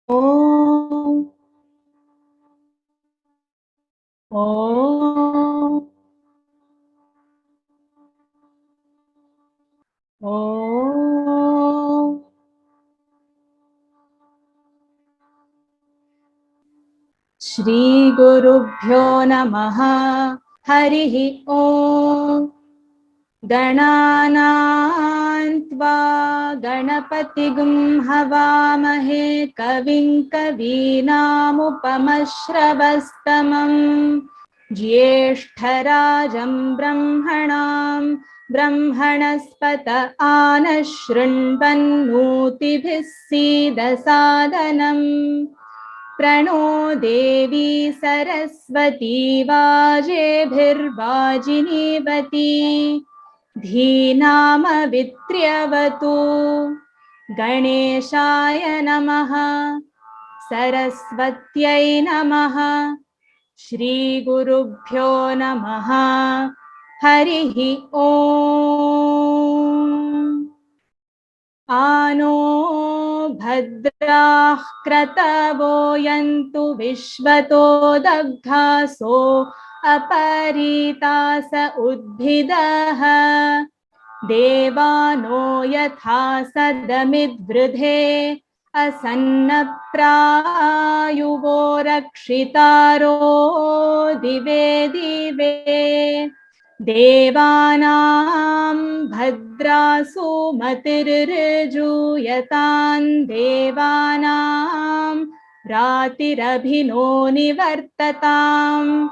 Om. Om. Om. Shri Gurubhyo Namaha. Harihi Om. Gananant va Ganapatigum Havamahe Kavim Kavinamupamashravastamam Jyeshthārajam Brahmanam Brahmanaspata Anashrinvannotibhis Siddhasadanam Prano Devi Saraswati Vajeebhirvajinivati Dhinama Vitriyavatu Ganeshaya Namaha Saraswatyai Namaha Shri Gurubhyo Namaha Harihi Om. Ano bhadrah kratavo yantu vishvato dabdhaso aparitasa udbhidaha devano yatha sadamidvridhe asannaprayuvo rakshitaro dive dive Devanam bhadrasu matirjuyatam Devanam ratirabhino nivartatam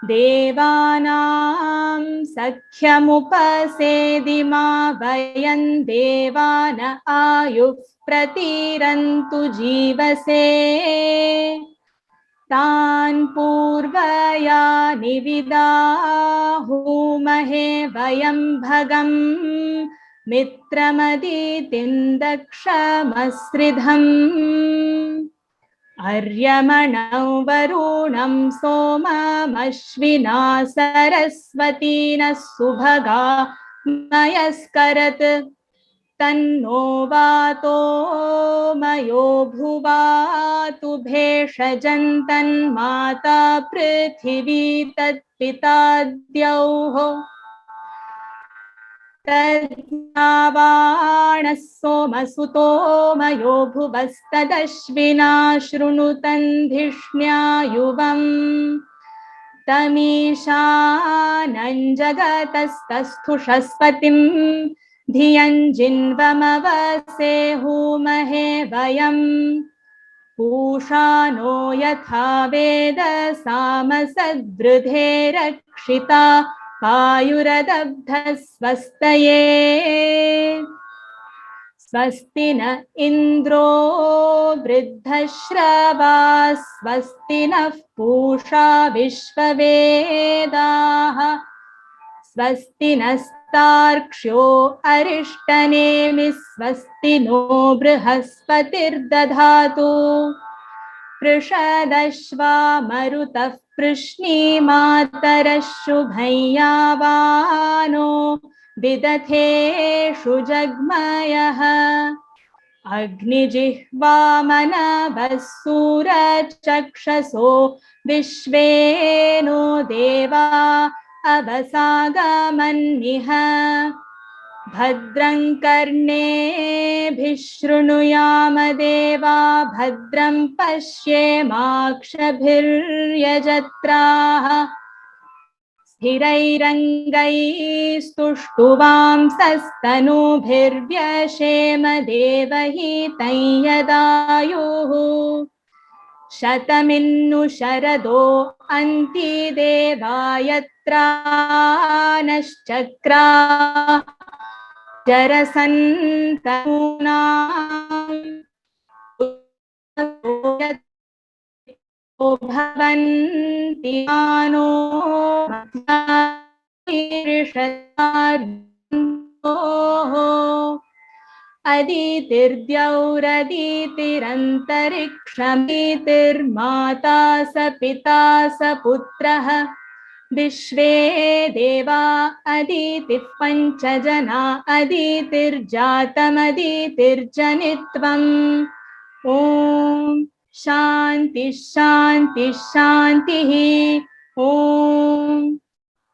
Devanam sakhyamupasedi vayan Devana ayuh pratirantu jivase Tan purvaya nividahumahe vayam bhagam mitramaditin dakshamasridham Aryamanam varunam somam ashvina sarasvatina subhaga mayaskarat Tanno vato mayo bhuvatu bheshajantan mata prithvi tat pitadyoho tadnavana somasuto mayo bhuvastadashvina shrunutan dhishnya yuvam Tamishanan jagatastasthushaspatiim Dhiyan jinvamavase humahe vayam Pushano yatha veda samasadvrudhe rakshita Payuradabdha svastaye Swastina Indro Vriddhashrava Swastina Pusha Vishvavedaha Swastinastarksho Arishtanemi Swastino Brihaspatirdadhatu Prishadashva Marutah Prishni Matarashubhayavano Vidathe Shujagmayaha Agnijihva Manabhasura Chakshasho Vishveno Deva Avasagamanniha Bhadram Karne Bhishrunuyama Deva Bhadram Pashyemakshabhiryajatraha Hirairangai stushtuvam sastanubhirvyashema devahi tayyadayuhu Shataminnu sharado anti devayatra naschakra jarasantanunam bhavanti mano madhyairishataryoho Aditirdyauraditirantarikshamitiirmata sapita saputraha Vishve deva aditif panchajana aditirjatam aditirjanitvam ॐ शान्ति शान्ति शान्तिः। ॐ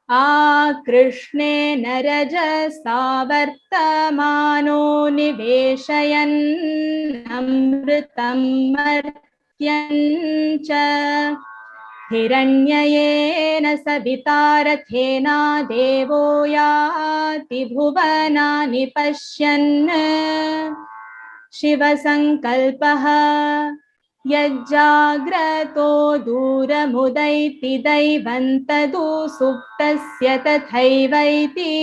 आकृष्णेन रजसा वर्तमानो निवेशयन् अमृतं मर्त्यं च हिरण्ययेन सविता रथेना देवो याति भुवनानि पश्यन् शिवसङ्कल्पः यज्जाग्रतो दूरमुदैति दैवन्तदु सुप्तस्य तथैवैति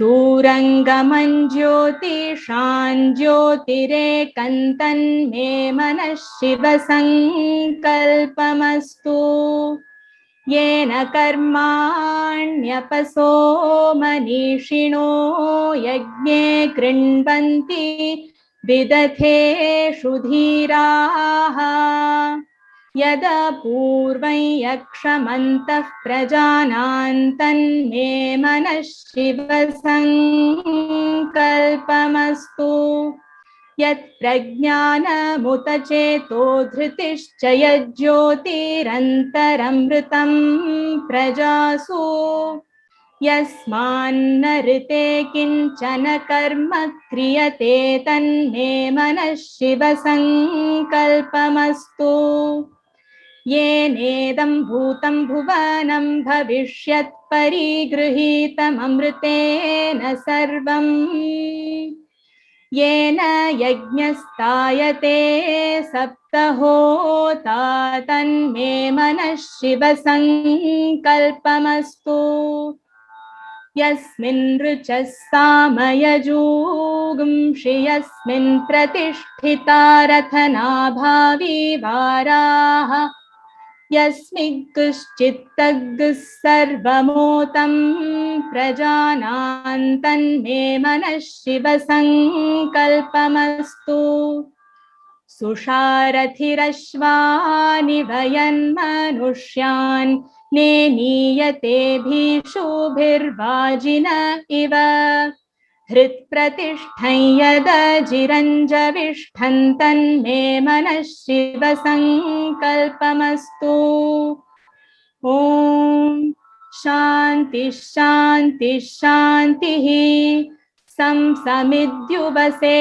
दूरङ्गमं ज्योतिषां ज्योतिरेकन्तन्मे मनः शिवसङ्कल्पमस्तु येन कर्माण्यपसो मनीषिणो यज्ञे कृण्वन्ति विदथेषु धीराः यदा पूर्वं यक्षमन्तः प्रजानान्तन्मे मनः शिवसङ्कल्पमस्तु यत्प्रज्ञानमुत चेतो धृतिश्च यज्ज्योतिरन्तरमृतं प्रजासु यस्मान्न ऋते किञ्चन कर्म क्रियते तन्मे मनः शिवसङ्कल्पमस्तु येनेदं भूतं भुवनं भविष्यत् परिगृहीतममृतेन सर्वम् येन यज्ञस्तायते सप्तहोता तन्मे मनः शिवसङ्कल्पमस्तु यस्मिन् ऋचः सामयजूगुंषि यस्मिन् प्रतिष्ठिता रथनाभावी वाराः यस्मिग्गश्चित्तग्गः सर्वमोतं प्रजानान्तन्मे मनः शिवसङ्कल्पमस्तु सुषारथिरश्वानि वयन्मनुष्यान् नेनीयते भीषुभिर्वाजिन इव हृत्प्रतिष्ठं यदजिरञ्जविष्ठन्तन्मे मनः शिवसङ्कल्पमस्तु ॐ शान्ति शान्ति शान्तिः समिद्युवसे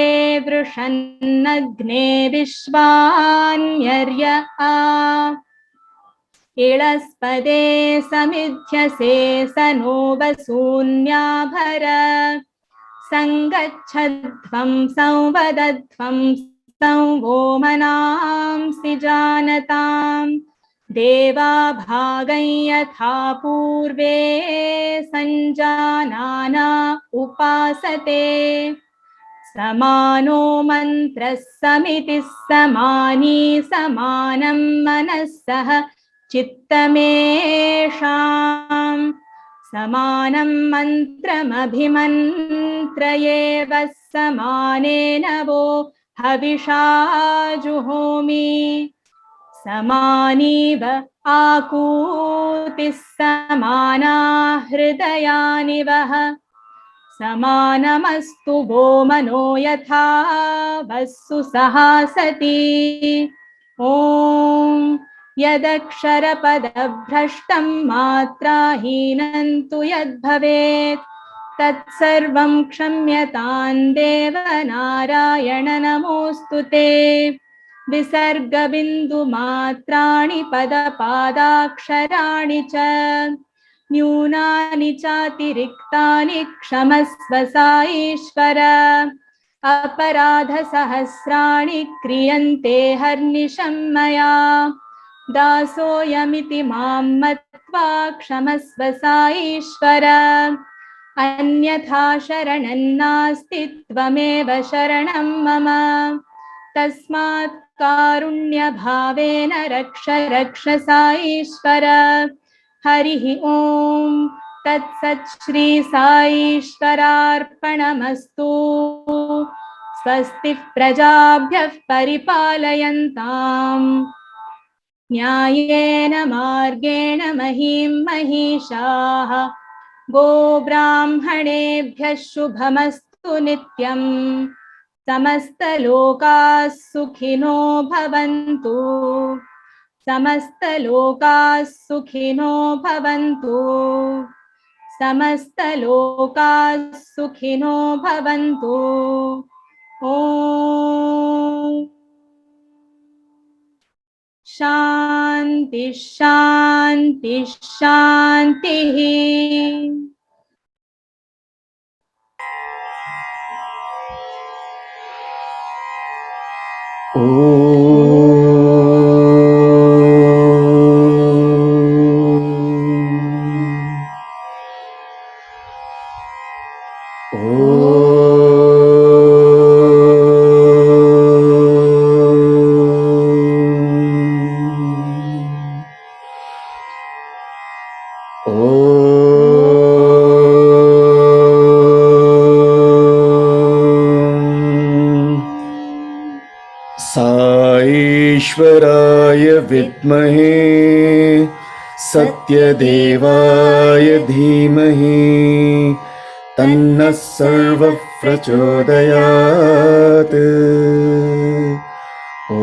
वृषन्नग्ने विश्वान्यर्य आ इळस्पदे समिध्यसे स नो वसून्याभर संगच्छध्वं संवदध्वं संवोमनांसि जानतां देवा भागं यथा पूर्वे संजानाना उपासते समानो मन्त्रः समितिः समानी समानं मनस्सः चित्तमेषाम् समानं मन्त्रमभिमन्त्रयेव समानेन वो हविषा जुहोमि समानीव आकूतिः समाना हृदयानि वः समानमस्तु वो मनो यथा वस्सु सहासति ॐ यदक्षरपदभ्रष्टं मात्राहीनं तु यद्भवेत् तत्सर्वं क्षम्यतां देव नारायण नमोऽस्तु ते विसर्गबिन्दुमात्राणि पदपादाक्षराणि च न्यूनानि चातिरिक्तानि क्षमस्व साईश्वर अपराधसहस्राणि क्रियन्ते हर्निशं मया दासोऽयमिति मां मत्वा क्षमस्व साईश्वर अन्यथा शरणं नास्ति त्वमेव शरणं मम तस्मात् कारुण्यभावेन रक्ष रक्ष साईश्वर हरिः ॐ तत्सत् श्री साईश्वरार्पणमस्तु स्वस्ति प्रजाभ्यः परिपालयन्ताम् न्यायेन मार्गेण महीं महिषाः गोब्राह्मणेभ्यः शुभमस्तु नित्यम् समस्तलोकाः सुखिनो भवन्तु समस्तलोकाः सुखिनो भवन्तु समस्तलोकाः सुखिनो भवन्तु ॐ शान्ति शान्ति शान्तिः ईश्वराय विद्महे सत्यदेवाय धीमहि तन्नः सर्वः प्रचोदयात् ॐ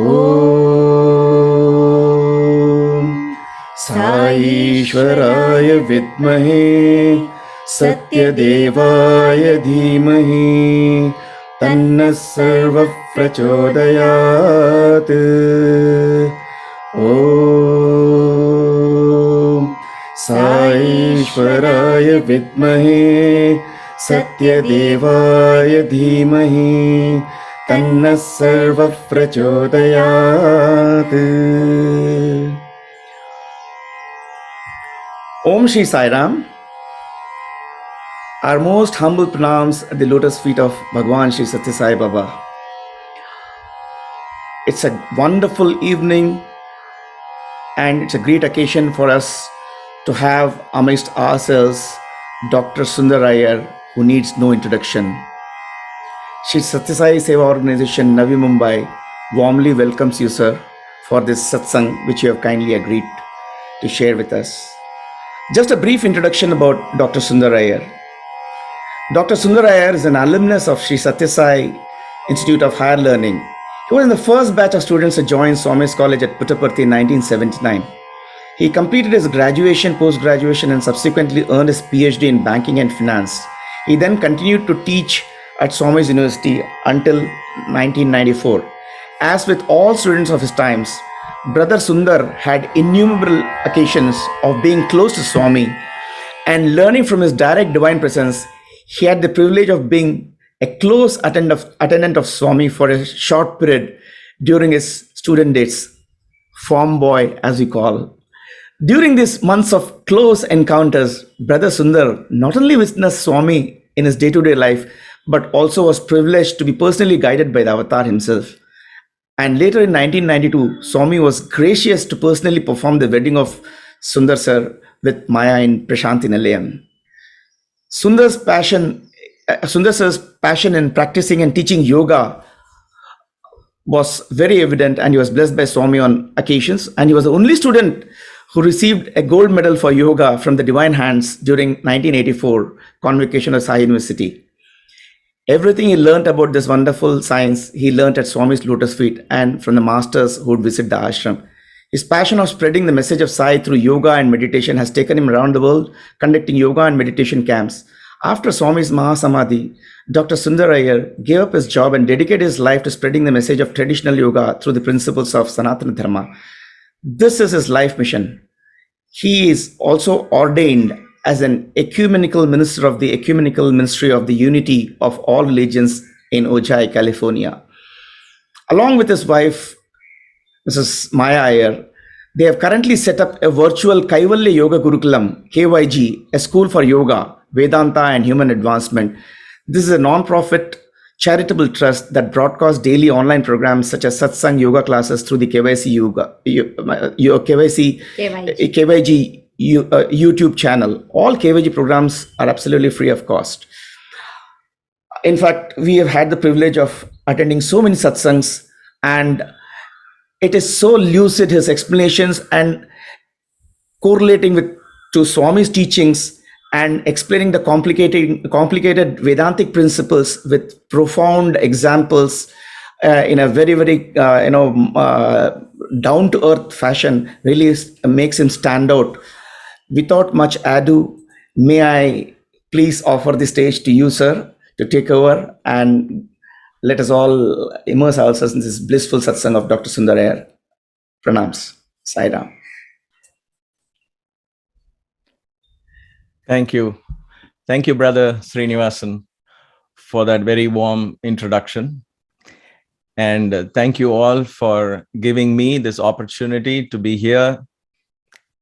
साईश्वराय विद्महे सत्यदेवाय धीमहि तन्नः सर्वः प्रचोदयात् ॐ साईश्वराय विद्महे सत्यदेवाय धीमहि तन्नः सर्वः प्रचोदयात्। Om Shri Sairam. Our most humble pranams at the lotus feet of Bhagwan Shri Sathya Sai Baba. It's a wonderful evening and it's a great occasion for us to have amidst ourselves Dr. Sunder Iyer, who needs no introduction. Shri Sathya Sai Seva organization Navi Mumbai warmly welcomes you, sir, for this Satsang which you have kindly agreed to share with us. Just a brief introduction about Dr. Sunder Iyer. Dr. Sunder Iyer is an alumnus of Sri Sathya Sai Institute of Higher Learning. He was in the first batch of students to join Swami's College at Puttaparthi in 1979. He completed his graduation, post-graduation and subsequently earned his PhD in banking and finance. He then continued to teach at Swami's University until 1994. As with all students of his times, Brother Sundar had innumerable occasions of being close to Swami and learning from his direct divine presence. He had the privilege of being a close attendant of Swami for a short period during his student days, farm boy as we call. During these months of close encounters, Brother Sundar not only witnessed Swami in his day-to-day life, but also was privileged to be personally guided by the Avatar himself. And later in 1992, Swami was gracious to personally perform the wedding of Sundar sir with Maya in Prashanti Nilayam. Sundar sir's passion in practicing and teaching yoga was very evident, and he was blessed by Swami on occasions. And he was the only student who received a gold medal for yoga from the divine hands during 1984 convocation of Sai University. Everything he learnt about this wonderful science, he learnt at Swami's lotus feet and from the masters who would visit the ashram. His passion of spreading the message of Sai through yoga and meditation has taken him around the world, conducting yoga and meditation camps. After Swami's Mahasamadhi, Dr. Sunder Iyer gave up his job and dedicated his life to spreading the message of traditional yoga through the principles of Sanatana Dharma. This is his life mission. He is also ordained as an ecumenical minister of the Ecumenical Ministry of the Unity of All Religions in Ojai, California. Along with his wife, Mrs. Maya Iyer, they have currently set up a virtual Kaivalya Yoga Gurukulam, KYG, a school for yoga, Vedanta and human advancement. This is a non-profit charitable trust that broadcasts daily online programs such as Satsang yoga classes through the KYG YouTube channel. All KYG programs are absolutely free of cost. In fact, we have had the privilege of attending so many satsangs, and it is so lucid, his explanations, and correlating to Swami's teachings and explaining the complicated Vedantic principles with profound examples in a very, very, down to earth fashion really makes him stand out. Without much ado, may I please offer the stage to you, sir, to take over and let us all immerse ourselves in this blissful satsang of Dr. Sunder Iyer. Pranams. Sairam. Thank you. Thank you, Brother Srinivasan, for that very warm introduction. And thank you all for giving me this opportunity to be here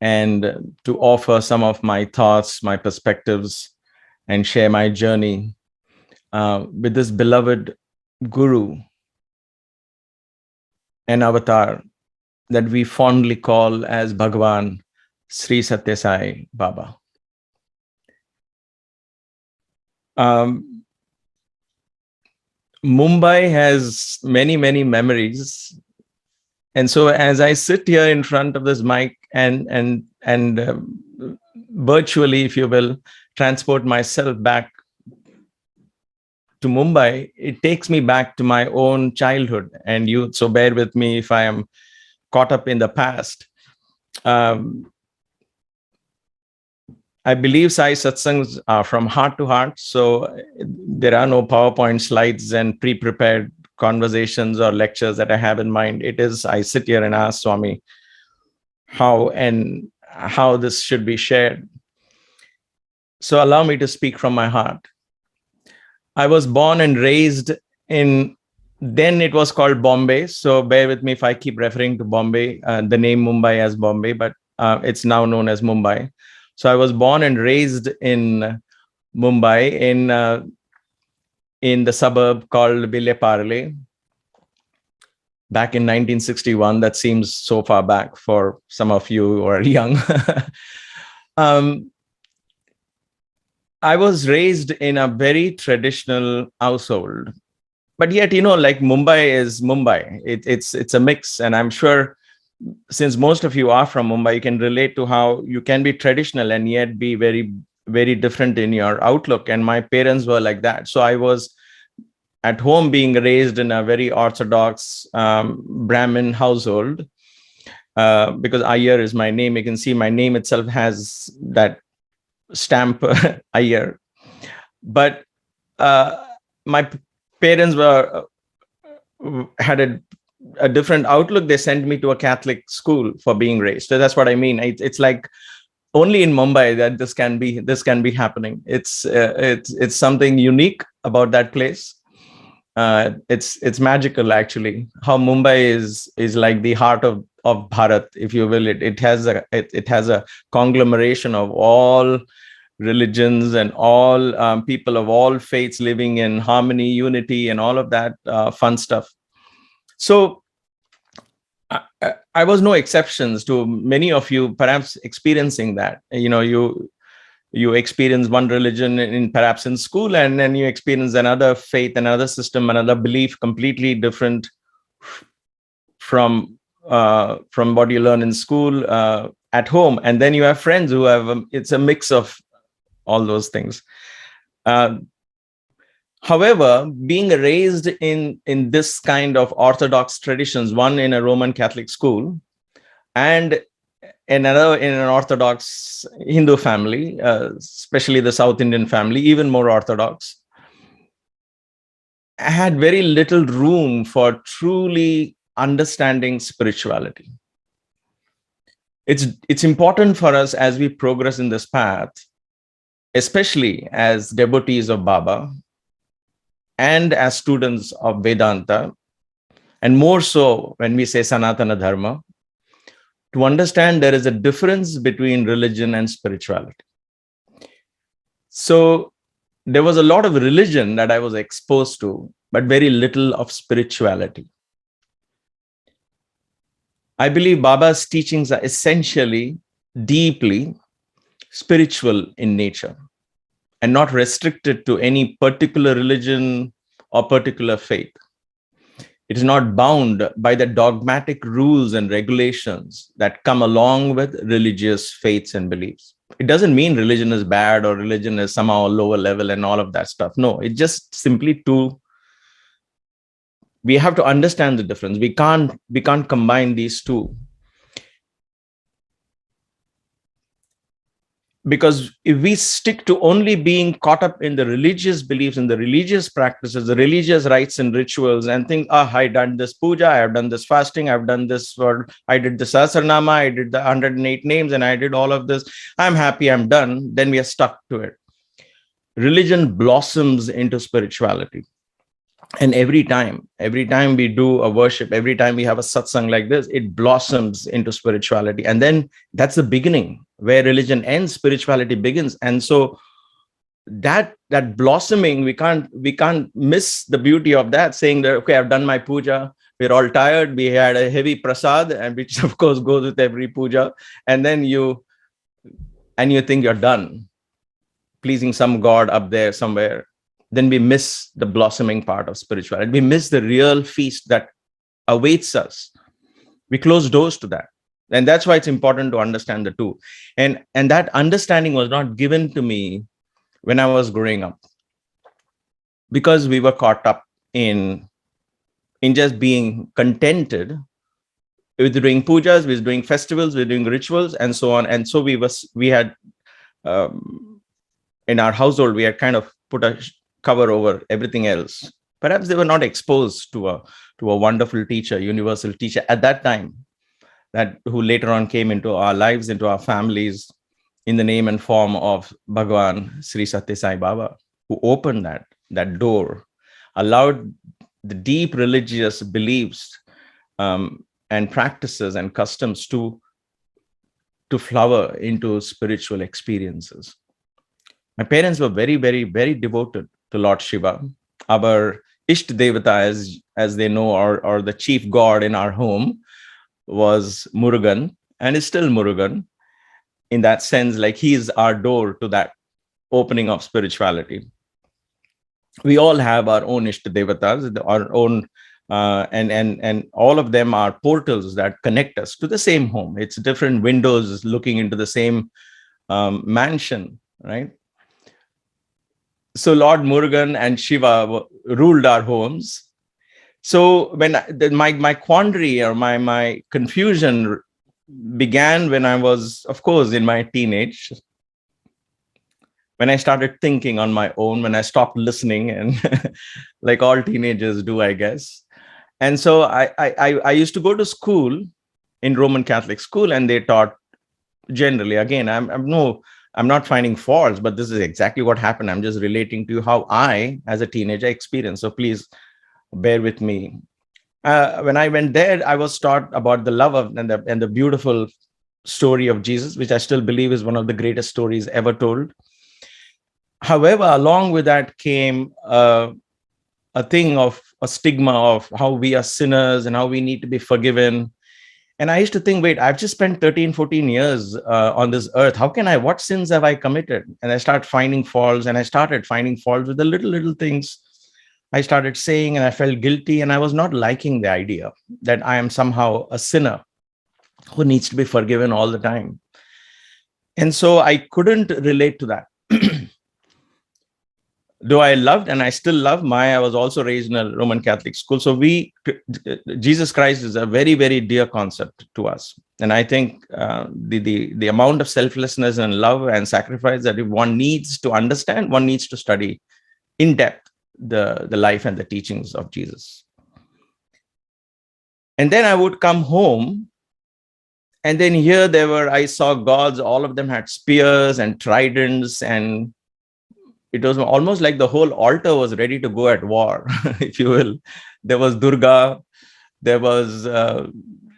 and to offer some of my thoughts, my perspectives, and share my journey with this beloved Guru and Avatar that we fondly call as Bhagavan Sri Sathya Sai Baba. Mumbai has many, many memories. And so as I sit here in front of this mic and virtually, if you will, transport myself back to Mumbai, it takes me back to my own childhood and youth. So bear with me if I am caught up in the past. I believe Sai Satsangs are from heart to heart. So there are no PowerPoint slides and pre-prepared conversations or lectures that I have in mind. It is, I sit here and ask Swami how this should be shared. So allow me to speak from my heart. I was born and raised in, then it was called Bombay. So bear with me if I keep referring to Bombay, the name Mumbai as Bombay, but it's now known as Mumbai. So I was born and raised in Mumbai in the suburb called Ville Parle back in 1961. That seems so far back for some of you who are young. I was raised in a very traditional household, but yet, like Mumbai is Mumbai. It's a mix. And I'm sure since most of you are from Mumbai, you can relate to how you can be traditional and yet be very, very different in your outlook. And my parents were like that. So I was at home being raised in a very orthodox Brahmin household because Iyer is my name. You can see my name itself has that stamp Iyer. But my parents had a different outlook. They sent me to a Catholic school for being raised. So that's what I mean. It's like only in Mumbai that this can be happening. It's something unique about that place. It's magical, actually, how Mumbai is like the heart of Bharat, if you will. It has a conglomeration of all religions and all people of all faiths living in harmony, unity, and all of that fun stuff. So I was no exceptions to many of you perhaps experiencing that. You experience one religion perhaps in school, and then you experience another faith, another system, another belief completely different from what you learn in school at home. And then you have friends who have it's a mix of all those things. However, being raised in this kind of orthodox traditions, one in a Roman Catholic school and another in an Orthodox Hindu family, especially the South Indian family, even more Orthodox, I had very little room for truly understanding spirituality. It's important for us as we progress in this path, especially as devotees of Baba and as students of Vedanta, and more so when we say Sanatana Dharma, to understand there is a difference between religion and spirituality. So there was a lot of religion that I was exposed to, but very little of spirituality. I believe Baba's teachings are essentially deeply spiritual in nature and not restricted to any particular religion or particular faith. It is not bound by the dogmatic rules and regulations that come along with religious faiths and beliefs. It doesn't mean religion is bad or religion is somehow lower level and all of that stuff. No, it just simply we have to understand the difference. We can't combine these two. Because if we stick to only being caught up in the religious beliefs and the religious practices, the religious rites and rituals, and think, I done this puja, I have done this fasting, I've done this, or I did the Sahasranama, I did the 108 names, and I did all of this, I'm happy, I'm done, then we are stuck to it. Religion blossoms into spirituality. And every time we do a worship, every time we have a satsang like this, it blossoms into spirituality. And then that's the beginning. Where religion ends, spirituality begins. And so that blossoming, we can't miss the beauty of that, saying that, okay, I've done my puja, we're all tired, we had a heavy prasad, and which of course goes with every puja, and then you think you're done, pleasing some god up there somewhere. Then we miss the blossoming part of spirituality. We miss the real feast that awaits us. We close doors to that. And that's why it's important to understand the two. And that understanding was not given to me when I was growing up, because we were caught up in just being contented with doing pujas, with doing festivals, with doing rituals, and so on. And so we had in our household, we had kind of put a cover over everything else. Perhaps they were not exposed to a wonderful teacher, universal teacher at that time, who later on came into our lives, into our families, in the name and form of Bhagavan Sri Sathya Sai Baba, who opened that door, allowed the deep religious beliefs and practices and customs to flower into spiritual experiences. My parents were very, very, very devoted to Lord Shiva. Our Isht Devata, as they know, or the chief god in our home, was Murugan, and is still Murugan. In that sense, like, he is our door to that opening of spirituality. We all have our own Isht Devatas, our own, and all of them are portals that connect us to the same home. It's different windows looking into the same mansion, right? So Lord Murugan and Shiva ruled our homes. So when my quandary or my confusion began when I was, of course, in my teenage, when I started thinking on my own, when I stopped listening, and like all teenagers do, I guess. And so I used to go to school, in Roman Catholic school, and they taught generally, again, I'm not finding faults, but this is exactly what happened. I'm just relating to how I, as a teenager, experienced. So please bear with me. When I went there, I was taught about the love of and the beautiful story of Jesus, which I still believe is one of the greatest stories ever told. However, along with that came a thing of a stigma of how we are sinners and how we need to be forgiven. And I used to think, wait, I've just spent 13, 14 years on this earth. What sins have I committed? And I started finding faults, and I started finding faults with the little things I started saying, and I felt guilty, and I was not liking the idea that I am somehow a sinner who needs to be forgiven all the time. And so I couldn't relate to that. Though I loved, and I still love, I was also raised in a Roman Catholic school. So Jesus Christ is a very, very dear concept to us. And I think the amount of selflessness and love and sacrifice that if one needs to understand, one needs to study in depth the life and the teachings of Jesus. And then I would come home, and then here I saw gods, all of them had spears and tridents, and it was almost like the whole altar was ready to go at war, if you will. There was Durga, there was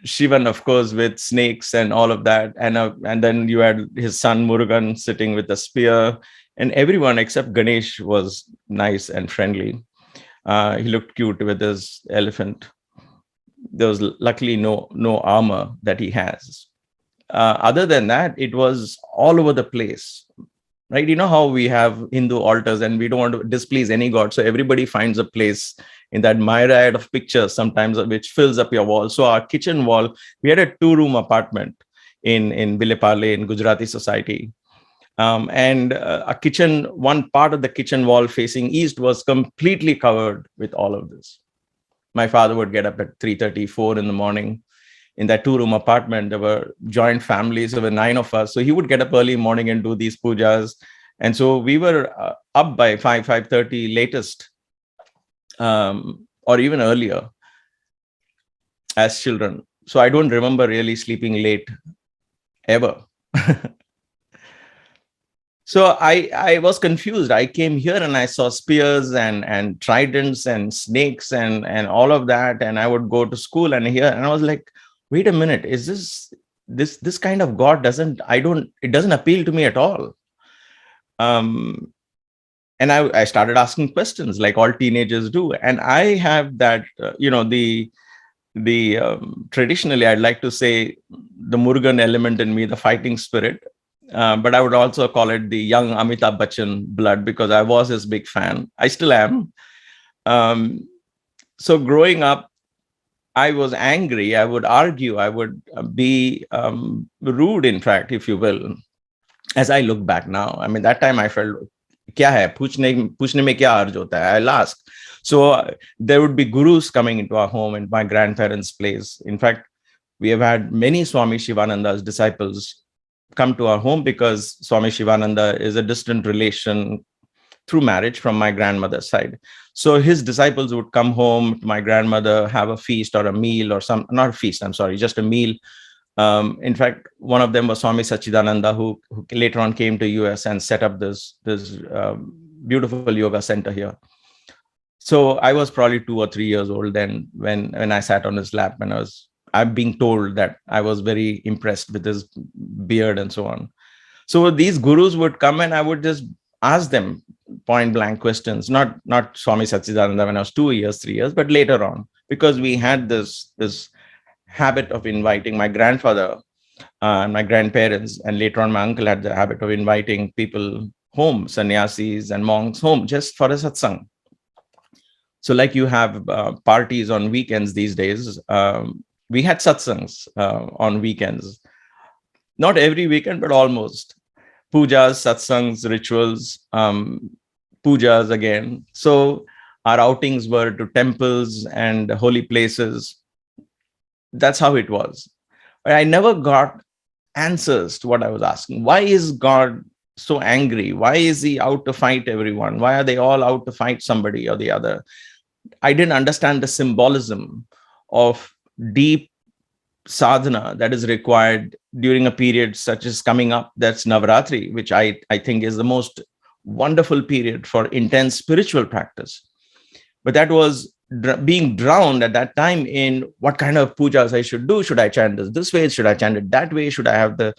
Shivan, of course, with snakes and all of that. And then you had his son Murugan sitting with a spear, and everyone except Ganesh was nice and friendly. He looked cute with his elephant. There was luckily no armor that he has. Other than that, it was all over the place. Right? You know how we have Hindu altars and we don't want to displease any god. So everybody finds a place in that myriad of pictures sometimes, which fills up your wall. So our kitchen wall, we had a 2-room apartment in Vilepale in Gujarati society. And a kitchen, one part of the kitchen wall facing east was completely covered with all of this. My father would get up at 3:30, 4 in the morning. In that 2-room apartment, there were joint families. There were 9 of us. So he would get up early morning and do these pujas. And so we were up by 5, 5:30 latest, or even earlier as children. So I don't remember really sleeping late ever. So I was confused. I came here and I saw spears and tridents and snakes and all of that. And I would go to school and here, and I was like, wait a minute, is this kind of God it doesn't appeal to me at all. And I started asking questions like all teenagers do. And I have that, traditionally, I'd like to say the Murugan element in me, the fighting spirit. But I would also call it the young Amitabh Bachchan blood, because I was his big fan. I still am. So growing up, I was angry. I would argue. I would be rude, in fact, if you will. As I look back now, I mean, that time I felt, kya hai? Puchne mein kya arj hota hai? I'll ask. So there would be gurus coming into our home and my grandparents' place. In fact, we have had many Swami Shivananda's disciples come to our home, because Swami Shivananda is a distant relation through marriage from my grandmother's side. So his disciples would come home to my grandmother, have a feast or a meal or not a feast, I'm sorry, just a meal. In fact, one of them was Swami Sachidananda, who later on came to US and set up this beautiful yoga center here. So I was probably 2 or 3 years old then when I sat on his lap, and I'm being told that I was very impressed with his beard and so on. So these gurus would come and I would just ask them point blank questions, not Swami Sachidananda when I was 2 years, 3 years, but later on, because we had this habit of inviting my grandfather and my grandparents, and later on my uncle had the habit of inviting people home, sannyasis and monks home, just for a satsang. So like you have parties on weekends these days, we had satsangs on weekends. Not every weekend, but almost. Pujas, satsangs, rituals, pujas again. So our outings were to temples and holy places. That's how it was. But I never got answers to what I was asking. Why is God so angry? Why is he out to fight everyone? Why are they all out to fight somebody or the other? I didn't understand the symbolism of deep sadhana that is required during a period such as coming up, that's Navaratri, which I think is the most wonderful period for intense spiritual practice. But that was being drowned at that time in what kind of pujas I should do. Should I chant this way? Should I chant it that way? Should I have the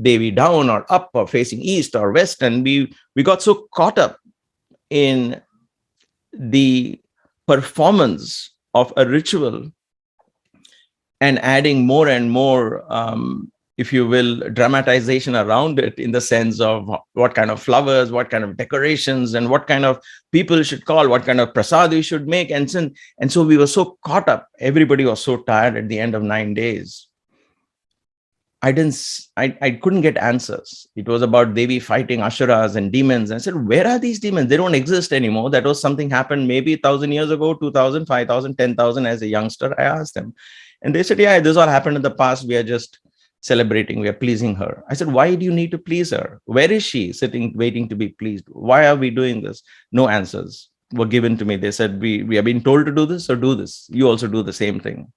Devi down or up or facing east or west? And we got so caught up in the performance of a ritual and adding more and more, if you will, dramatization around it, in the sense of what kind of flowers, what kind of decorations, and what kind of people should call, what kind of prasad we should make. And so we were so caught up. Everybody was so tired at the end of 9 days. I couldn't get answers. It was about Devi fighting Asuras and demons. And I said, where are these demons? They don't exist anymore. That was something happened maybe 1,000 years ago, 2,000, 5,000, 10,000 as a youngster. I asked them. And they said, yeah, this all happened in the past. We are just celebrating. We are pleasing her. I said, why do you need to please her? Where is she sitting, waiting to be pleased? Why are we doing this? No answers were given to me. They said, we are being told to do this, or do this. You also do the same thing.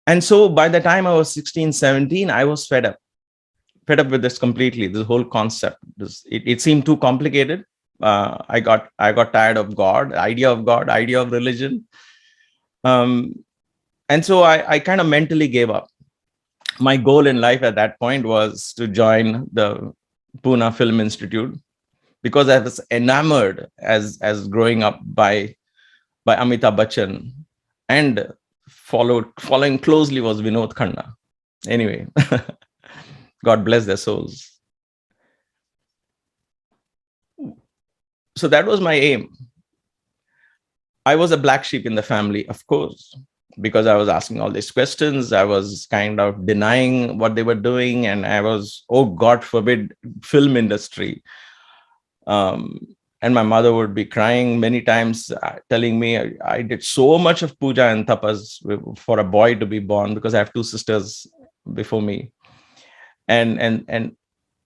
And so by the time I was 16, 17, I was fed up with this completely, this whole concept. It seemed too complicated. I got tired of God, idea of religion. And so I kind of mentally gave up. My goal in life at that point was to join the Pune Film Institute, because I was enamored as growing up by Amitabh Bachchan, and following closely was Vinod Khanna. Anyway, God bless their souls. So that was my aim. I was a black sheep in the family, of course. because I was asking all these questions. I was kind of denying what they were doing, and I was, oh God forbid, film industry. And my mother would be crying many times, telling me I did so much of puja and tapas for a boy to be born, because I have two sisters before me. And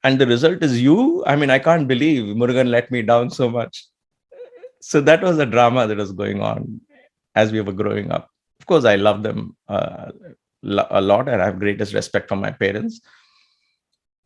the result is you. I mean, I can't believe Murugan let me down so much. So that was a drama that was going on as we were growing up. Of course, I love them a lot, and I have greatest respect for my parents.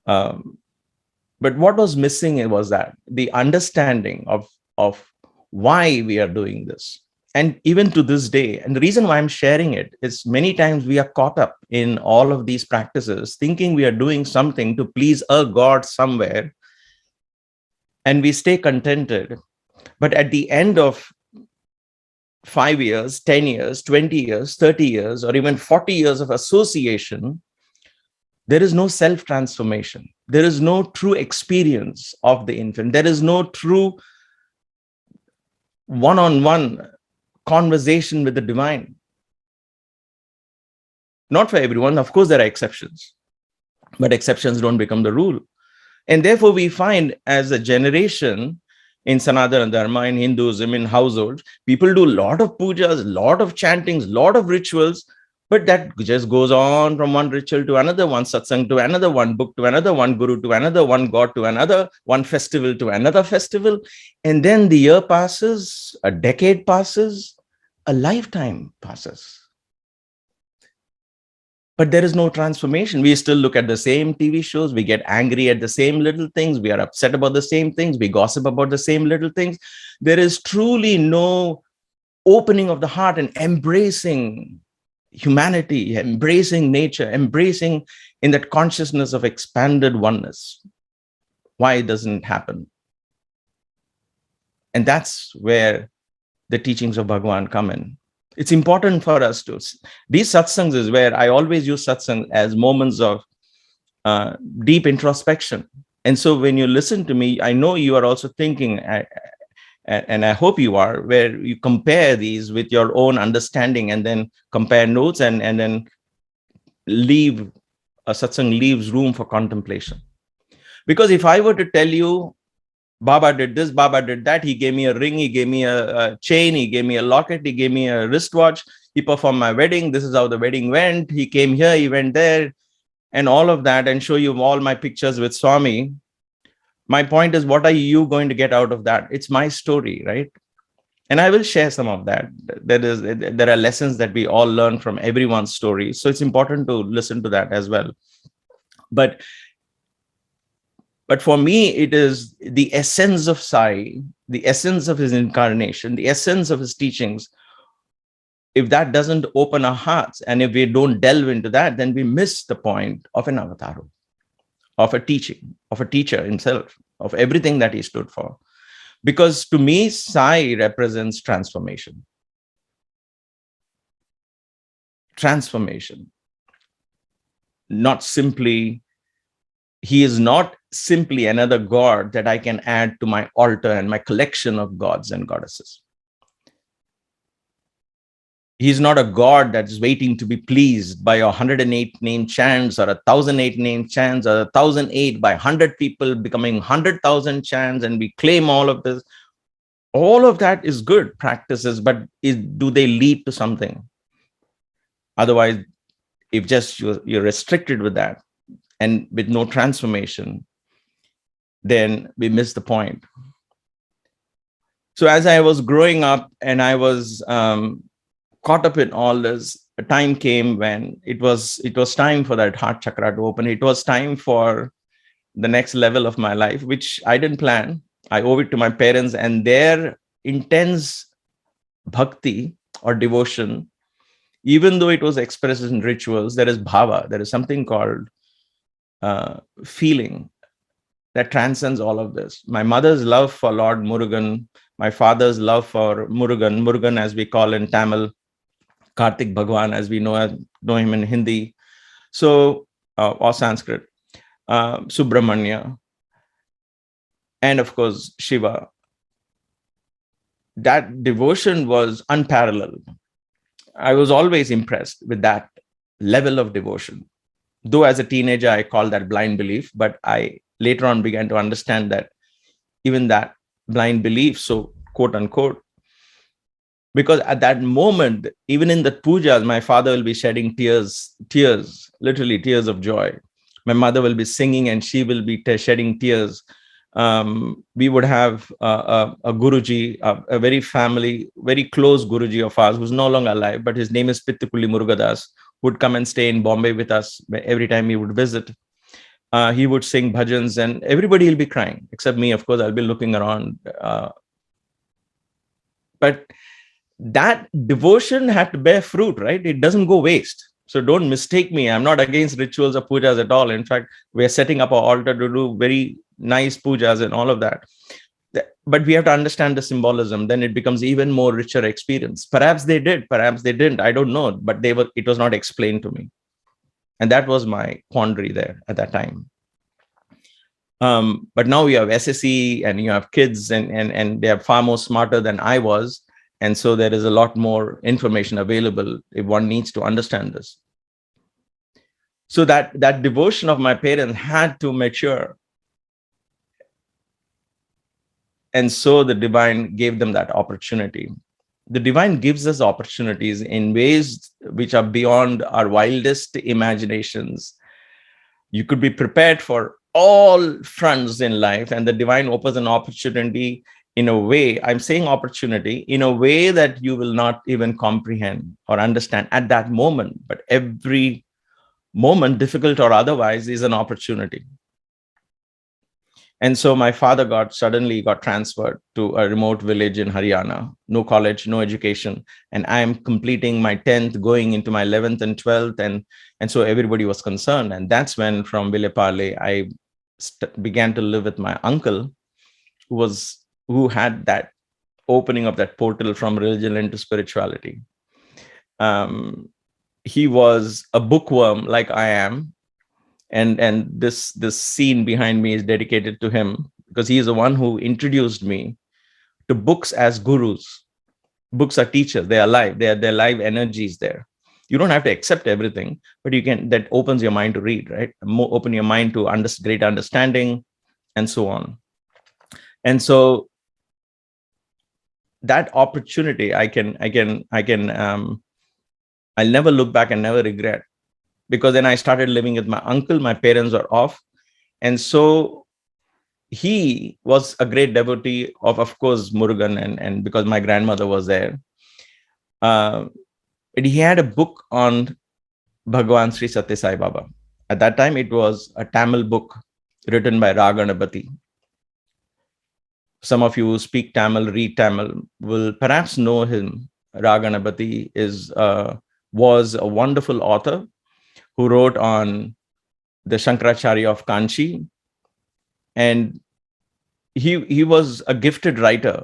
But what was missing was that the understanding of why we are doing this. And even to this day, and the reason why I'm sharing it is many times we are caught up in all of these practices, thinking we are doing something to please a God somewhere, and we stay contented. But at the end of 5 years, 10 years, 20 years, 30 years, or even 40 years of association, there is no self-transformation. There is no true experience of the infant. There is no true one-on-one conversation with the divine. Not for everyone. Of course, there are exceptions, but exceptions don't become the rule. And therefore, we find as a generation in Sanatana Dharma, in Hinduism, in households, people do a lot of pujas, a lot of chantings, a lot of rituals, but that just goes on from one ritual to another, one satsang to another, one book to another, one guru to another, one god to another, one festival to another festival. And then the year passes, a decade passes, a lifetime passes. But there is no transformation. We still look at the same TV shows. We get angry at the same little things. We are upset about the same things. We gossip about the same little things. There is truly no opening of the heart and embracing humanity, embracing nature, embracing in that consciousness of expanded oneness. Why doesn't it happen? And that's where the teachings of Bhagavan come in. It's important for us to, these satsangs is where I always use satsang as moments of deep introspection. And so when you listen to me, I know you are also thinking, and I hope you are, where you compare these with your own understanding and then compare notes and then leave, a satsang leaves room for contemplation. Because if I were to tell you, Baba did this, Baba did that, he gave me a ring, he gave me a chain, he gave me a locket, he gave me a wristwatch, he performed my wedding, this is how the wedding went, he came here, he went there, and all of that, and show you all my pictures with Swami. My point is, what are you going to get out of that? It's my story, right? And I will share some of that. There are lessons that we all learn from everyone's story. So it's important to listen to that as well. But for me, it is the essence of Sai, the essence of his incarnation, the essence of his teachings. If that doesn't open our hearts, and if we don't delve into that, then we miss the point of an avatar, of a teaching, of a teacher himself, of everything that he stood for. Because to me, Sai represents transformation. Transformation. Not simply, he is not simply another god that I can add to my altar and my collection of gods and goddesses. He's not a god that's waiting to be pleased by 108 name chants or 1,008 name chants or 1,008 by 100 people becoming 100,000 chants, and we claim all of this. All of that is good practices, but do they lead to something? Otherwise, if just you're restricted with that and with no transformation, then we miss the point. So as I was growing up and I was caught up in all this, a time came when it was time for that heart chakra to open. It was time for the next level of my life, which I didn't plan. I owe it to my parents and their intense bhakti or devotion. Even though it was expressed in rituals, there is bhava, there is something called feeling that transcends all of this. My mother's love for Lord Murugan, my father's love for Murugan as we call in Tamil, Kartik Bhagwan as we know him in Hindi, so or Sanskrit, Subramanya, and of course Shiva. That devotion was unparalleled. I was always impressed with that level of devotion. Though as a teenager, I called that blind belief, but I later on began to understand that even that blind belief, so quote unquote, because at that moment, even in the pujas, my father will be shedding tears, literally tears of joy. My mother will be singing and she will be shedding tears. We would have a Guruji, a very close Guruji of ours who's no longer alive, but his name is Pittukuli Murugadas, would come and stay in Bombay with us every time he would visit. He would sing bhajans and everybody will be crying, except me, of course. I'll be looking around. But that devotion had to bear fruit, right? It doesn't go waste. So don't mistake me. I'm not against rituals or pujas at all. In fact, we're setting up our altar to do very nice pujas and all of that. But we have to understand the symbolism. Then it becomes even more richer experience. Perhaps they did, perhaps they didn't. I don't know. But it was not explained to me. And that was my quandary there at that time. But now you have SSE and you have kids and they are far more smarter than I was. And so there is a lot more information available if one needs to understand this. So that devotion of my parents had to mature. And so the divine gave them that opportunity. The divine gives us opportunities in ways which are beyond our wildest imaginations. You could be prepared for all fronts in life, and the divine opens an opportunity in a way, I'm saying opportunity, in a way that you will not even comprehend or understand at that moment. But every moment, difficult or otherwise, is an opportunity. And so my father suddenly got transferred to a remote village in Haryana, no college, no education. And I am completing my 10th, going into my 11th and 12th. And so everybody was concerned. And that's when from Vilepale, I began to live with my uncle, who had that opening of that portal from religion into spirituality. He was a bookworm like I am. And this scene behind me is dedicated to him, because he is the one who introduced me to books as gurus. Books are teachers. They are live. They're live energies there. You don't have to accept everything, but that opens your mind to read, right? Open your mind to great understanding and so on. And so that opportunity, I'll never look back and never regret. Because then I started living with my uncle. My parents were off. And so he was a great devotee of course, Murugan, and because my grandmother was there. He had a book on Bhagavan Sri Sathya Sai Baba. At that time, it was a Tamil book written by Raganapati. Some of you who speak Tamil, read Tamil, will perhaps know him. Raganapati was a wonderful author who wrote on the Shankaracharya of Kanchi. And he was a gifted writer,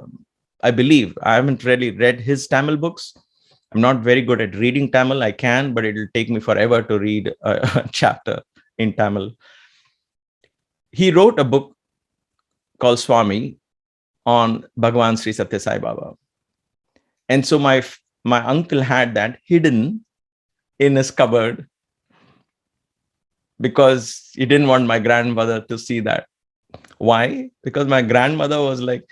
I believe. I haven't really read his Tamil books. I'm not very good at reading Tamil. I can, but it'll take me forever to read a chapter in Tamil. He wrote a book called Swami on Bhagavan Sri Sathya Sai Baba. And so my uncle had that hidden in his cupboard, because he didn't want my grandmother to see that. Why? Because my grandmother was like,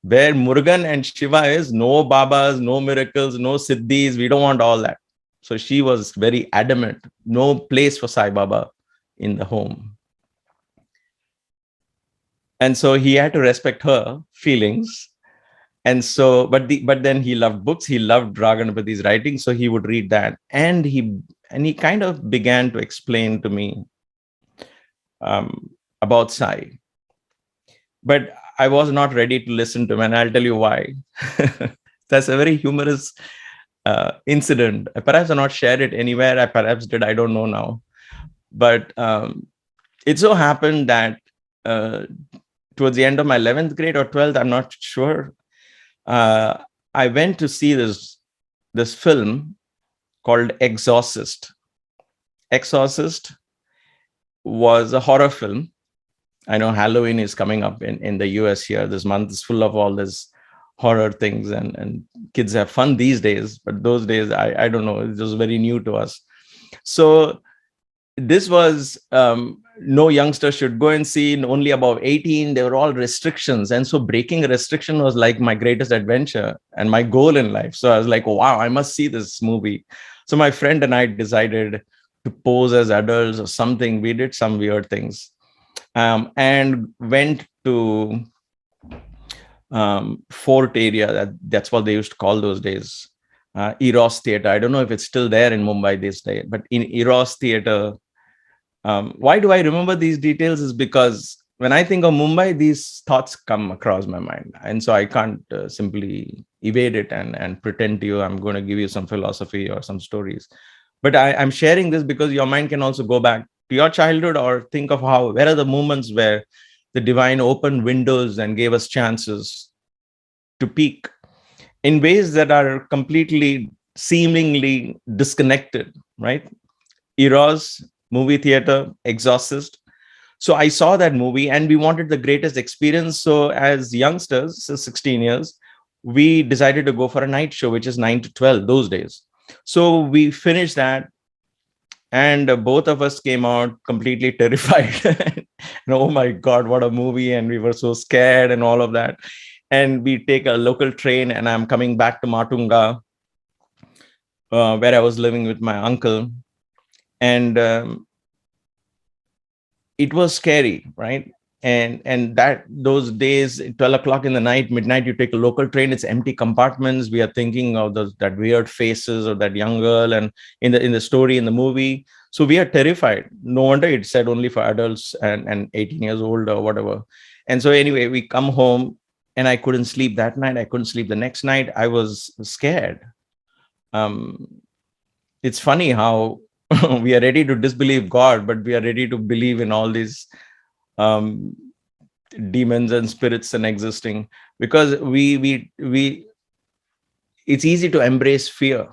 where Murugan and Shiva is, no Babas, no miracles, no Siddhis, we don't want all that. So she was very adamant, no place for Sai Baba in the home. And so he had to respect her feelings. And so, but then he loved books, he loved Raganapati's writing, so he would read that. And he kind of began to explain to me about Sai. But I was not ready to listen to him, and I'll tell you why. That's a very humorous incident. Perhaps I not shared it anywhere. I perhaps did. I don't know now. But it so happened that towards the end of my 11th grade or 12th, I'm not sure, I went to see this film called Exorcist. Exorcist was a horror film. I know Halloween is coming up in the US here. This month is full of all this horror things, and kids have fun these days, but those days, I don't know, it was very new to us. So this was, no youngster should go and see, only above 18. They were all restrictions, and so breaking a restriction was like my greatest adventure and my goal in life. So I was like, wow, I must see this movie. So my friend and I decided to pose as adults or something. We did some weird things, and went to Fort area. That's what they used to call those days, Eros Theatre. I don't know if it's still there in Mumbai this day, but in Eros Theatre. Why do I remember these details? Is because when I think of Mumbai, these thoughts come across my mind. And so I can't simply evade it and pretend to you I'm going to give you some philosophy or some stories. But I'm sharing this because your mind can also go back to your childhood, or think of where are the moments where the divine opened windows and gave us chances to peak in ways that are completely seemingly disconnected, right? Eros, movie theater, Exorcist. So I saw that movie and we wanted the greatest experience. So as youngsters, so 16 years, we decided to go for a night show, which is 9 to 12 those days. So we finished that, and both of us came out completely terrified. And, oh my God, what a movie. And we were so scared and all of that. And we take a local train, and I'm coming back to Matunga, where I was living with my uncle. And it was scary, right? And that those days, 12 o'clock in the night, midnight, you take a local train, it's empty compartments. We are thinking of that weird faces of that young girl, and in the story, in the movie. So we are terrified. No wonder it said only for adults and 18 years old or whatever. And so anyway, we come home, and I couldn't sleep that night. I couldn't sleep the next night. I was scared. It's funny how we are ready to disbelieve God, but we are ready to believe in all these demons and spirits and existing, because we it's easy to embrace fear.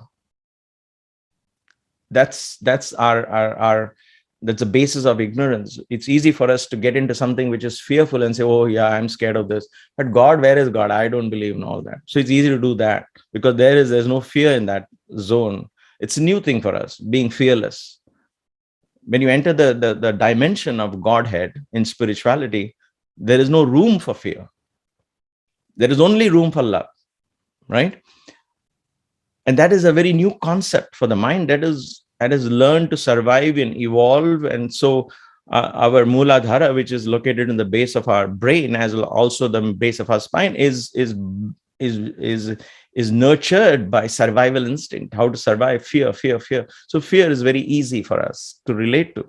That's our that's the basis of ignorance. It's easy for us to get into something which is fearful and say, oh yeah, I'm scared of this. But God, where is God? I don't believe in all that. So it's easy to do that because there's no fear in that zone. It's a new thing for us, being fearless. When you enter the dimension of Godhead in spirituality, there is no room for fear. There is only room for love, right? And that is a very new concept for the mind that has learned to survive and evolve. And so our Mooladhara, which is located in the base of our brain, as well also the base of our spine, is nurtured by survival instinct, how to survive fear. So fear is very easy for us to relate to.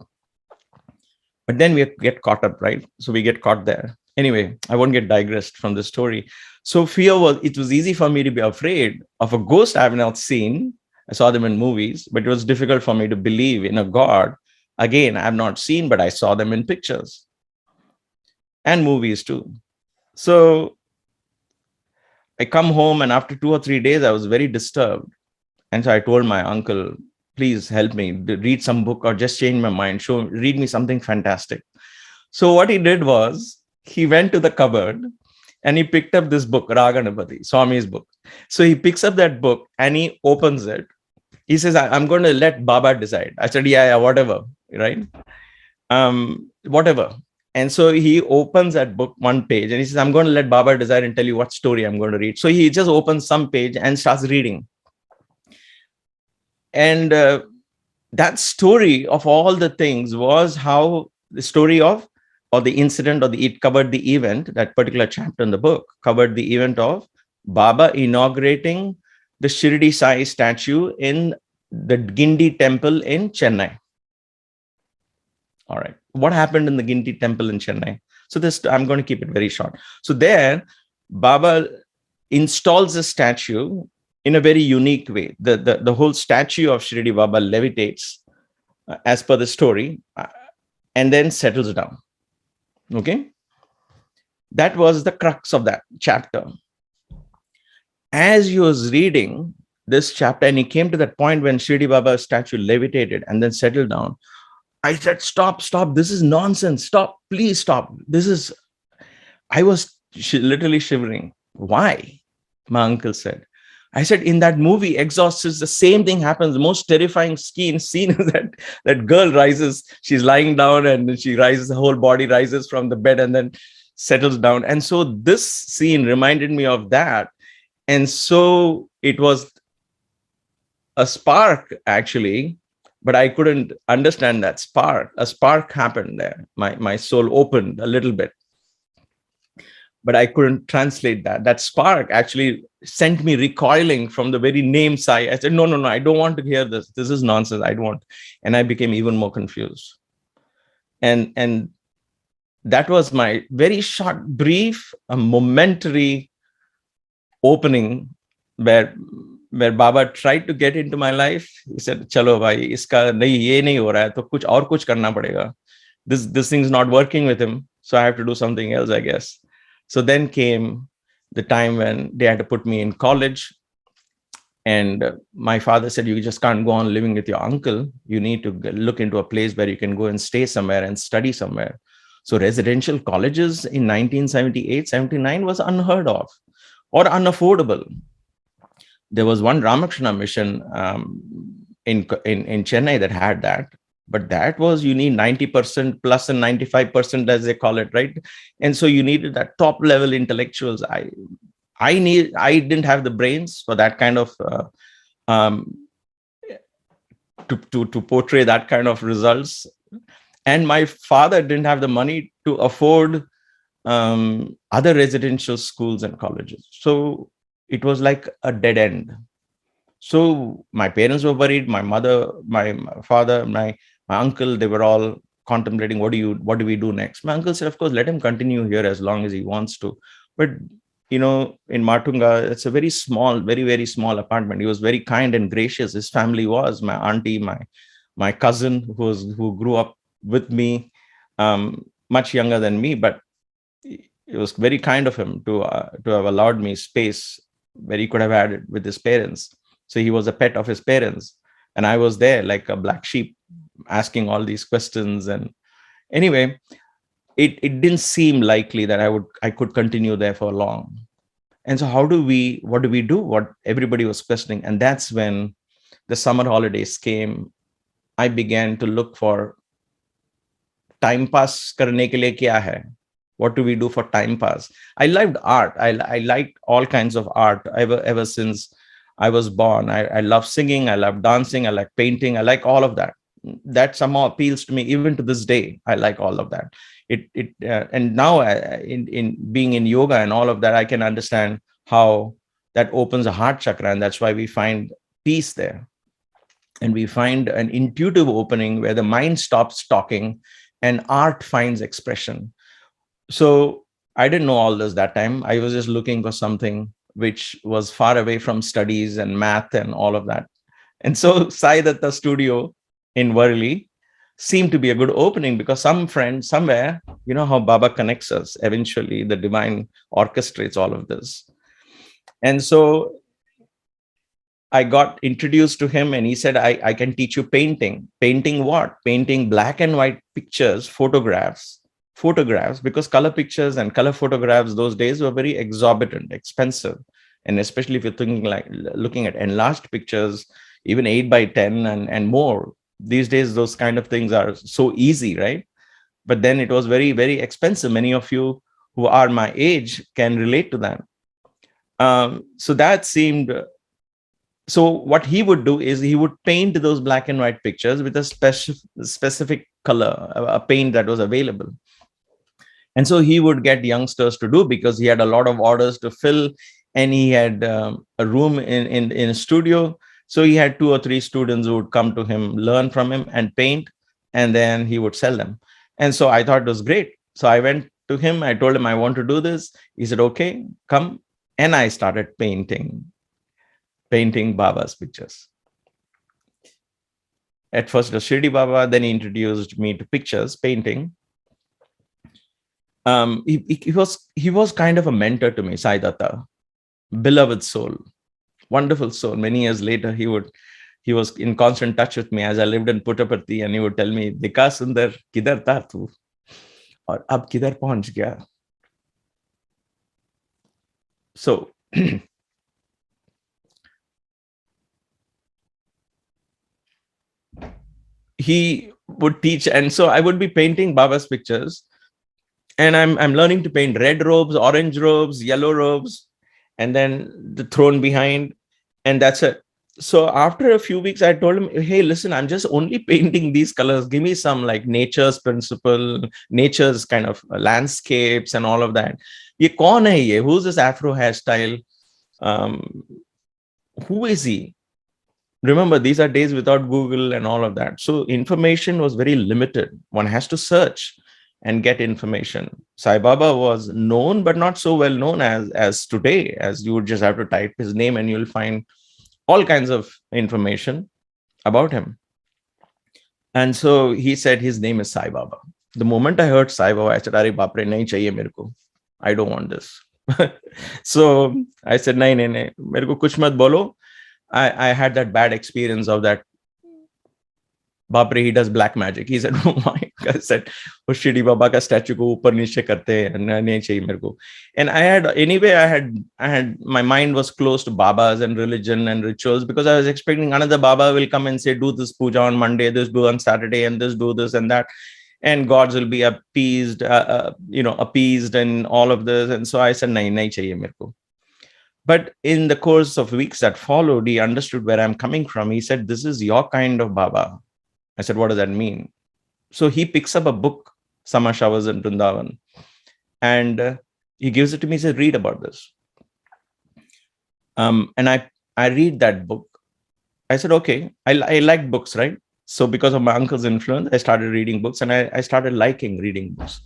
But then we get caught up, right? So we get caught there. Anyway, I won't get digressed from the story. So it was easy for me to be afraid of a ghost I have not seen. I saw them in movies, but it was difficult for me to believe in a God. Again, I have not seen, but I saw them in pictures and movies too. So I come home, and after 2 or 3 days, I was very disturbed. And so I told my uncle, please help me read some book or just change my mind. Read me something fantastic. So what he did was he went to the cupboard and he picked up this book, Raganapati, Swami's book. So he picks up that book and he opens it. He says, I'm going to let Baba decide. I said, yeah, whatever, right? Whatever. And so he opens that book, one page, and he says, I'm going to let Baba decide and tell you what story I'm going to read. So he just opens some page and starts reading. And that story of all the things was how the story of, or the incident, or it covered the event, that particular chapter in the book covered the event of Baba inaugurating the Shirdi Sai statue in the Gindi temple in Chennai. All right. What happened in the Gindi temple in Chennai? So I'm going to keep it very short. So there, Baba installs a statue in a very unique way. The whole statue of Shirdi Baba levitates, as per the story, and then settles down. Okay. That was the crux of that chapter. As he was reading this chapter, and he came to that point when Shirdi Baba's statue levitated and then settled down, I said, stop. This is nonsense. Stop. Please stop. I was literally shivering. Why? My uncle said. I said, in that movie, Exorcist, the same thing happens. The most terrifying scene is that girl rises, she's lying down and she rises, the whole body rises from the bed and then settles down. And so this scene reminded me of that. And so it was a spark, actually, but I couldn't understand that spark. A spark happened there. My soul opened a little bit, but I couldn't translate that. That spark actually sent me recoiling from the very name Sai. I said, no, I don't want to hear this. This is nonsense. I don't want. And I became even more confused. And that was my very short, brief, a momentary opening where Baba tried to get into my life. He said, "Chalo, bhai, iska nahi, ye nahi ho raha hai, to kuch karna padega. This thing's not working with him, so I have to do something else, I guess." So then came the time when they had to put me in college. And my father said, you just can't go on living with your uncle. You need to look into a place where you can go and stay somewhere and study somewhere. So residential colleges in 1978, 79 was unheard of or unaffordable. There was one Ramakrishna mission in Chennai that had that. But that was, you need 90% plus and 95%, as they call it, right? And so you needed that top level intellectuals. I didn't have the brains for that kind of to portray that kind of results, and my father didn't have the money to afford other residential schools and colleges. So it was like a dead end. So my parents were worried. My mother, my father, my uncle, they were all contemplating, what do we do next? My uncle said, of course, let him continue here as long as he wants to. But in Matunga, it's a very small, very, very small apartment. He was very kind and gracious. His family was, my auntie, my cousin who grew up with me, much younger than me, but it was very kind of him to have allowed me space where he could have had it with his parents. So he was a pet of his parents. And I was there like a black sheep, asking all these questions. And anyway, it didn't seem likely that I could continue there for long. And so what do we do? What everybody was questioning. And that's when the summer holidays came. I began to look for time pass karne ke liye kya hai? What do we do for time pass? I loved art. I liked all kinds of art ever since I was born. I love singing. I love dancing. I like painting. I like all of that. That somehow appeals to me even to this day. I like all of that. And now in being in yoga and all of that, I can understand how that opens a heart chakra, and that's why we find peace there, and we find an intuitive opening where the mind stops talking and art finds expression. So I didn't know all this that time. I was just looking for something which was far away from studies and math and all of that. And so Sai Datta Studio in Worli seemed to be a good opening, because some friend somewhere, how Baba connects us. Eventually, the divine orchestrates all of this. And so I got introduced to him, and he said, I can teach you painting. Painting what? Painting black and white pictures, photographs, because color pictures and color photographs those days were very exorbitant, expensive. And especially if you're thinking like looking at enlarged pictures, even 8x10 and more. These days, those kind of things are so easy, right? But then it was very, very expensive. Many of you who are my age can relate to that. So that seemed... So what he would do is he would paint those black and white pictures with a specific color, a paint that was available. And so he would get youngsters to do, because he had a lot of orders to fill, and he had a room in a studio. So he had 2 or 3 students who would come to him, learn from him and paint, and then he would sell them. And so I thought it was great. So I went to him, I told him I want to do this. He said, okay, come. And I started painting Baba's pictures. At first it was Shirdi Baba, then he introduced me to pictures, painting. He was kind of a mentor to me, Sai Datta, beloved soul, wonderful soul. Many years later, he was in constant touch with me as I lived in Puttaparthi, and he would tell me, "Dikha Sundar, kidhar tha tu? Aur ab kidhar pahunch gaya?" So he would teach, and so I would be painting Baba's pictures, and I'm learning to paint red robes, orange robes, yellow robes, and then the throne behind, and that's it. So after a few weeks, I told him, hey, listen, I'm just only painting these colors. Give me some like nature's principle, nature's kind of landscapes and all of that. Ye kaun hai ye? Who's this Afro hairstyle? Um, who is he? Remember, these are days without Google and all of that. So information was very limited. One has to search and get information. Sai Baba was known, but not so well known as today, as you would just have to type his name and you'll find all kinds of information about him. And so he said his name is Sai Baba. The moment I heard Sai Baba, I said, "Arey bapre, nahi chahiye mere ko. I don't want this." So I said, "Nahi, nahi, nahi. Mere ko kuch mat bolo." I had that bad experience of that. Bapre, he does black magic. He said, "Oh my!" I said, "Oh, Shidi Baba ka statue ko upar niche karte hain, nahi chahiye mere ko." And I had my mind was close to Babas and religion and rituals, because I was expecting another Baba will come and say, "Do this puja on Monday, this do on Saturday, and this do this and that," and gods will be appeased, appeased and all of this. And so I said, "Nahi, nahi chahiye mere ko." But in the course of weeks that followed, he understood where I'm coming from. He said, "This is your kind of Baba." I said, "What does that mean?" So he picks up a book, Summer Showers in Vrindavan, and he gives it to me. He said, "Read about this." And I read that book. I said, "Okay, I like books, right?" So because of my uncle's influence, I started reading books, and I started liking reading books.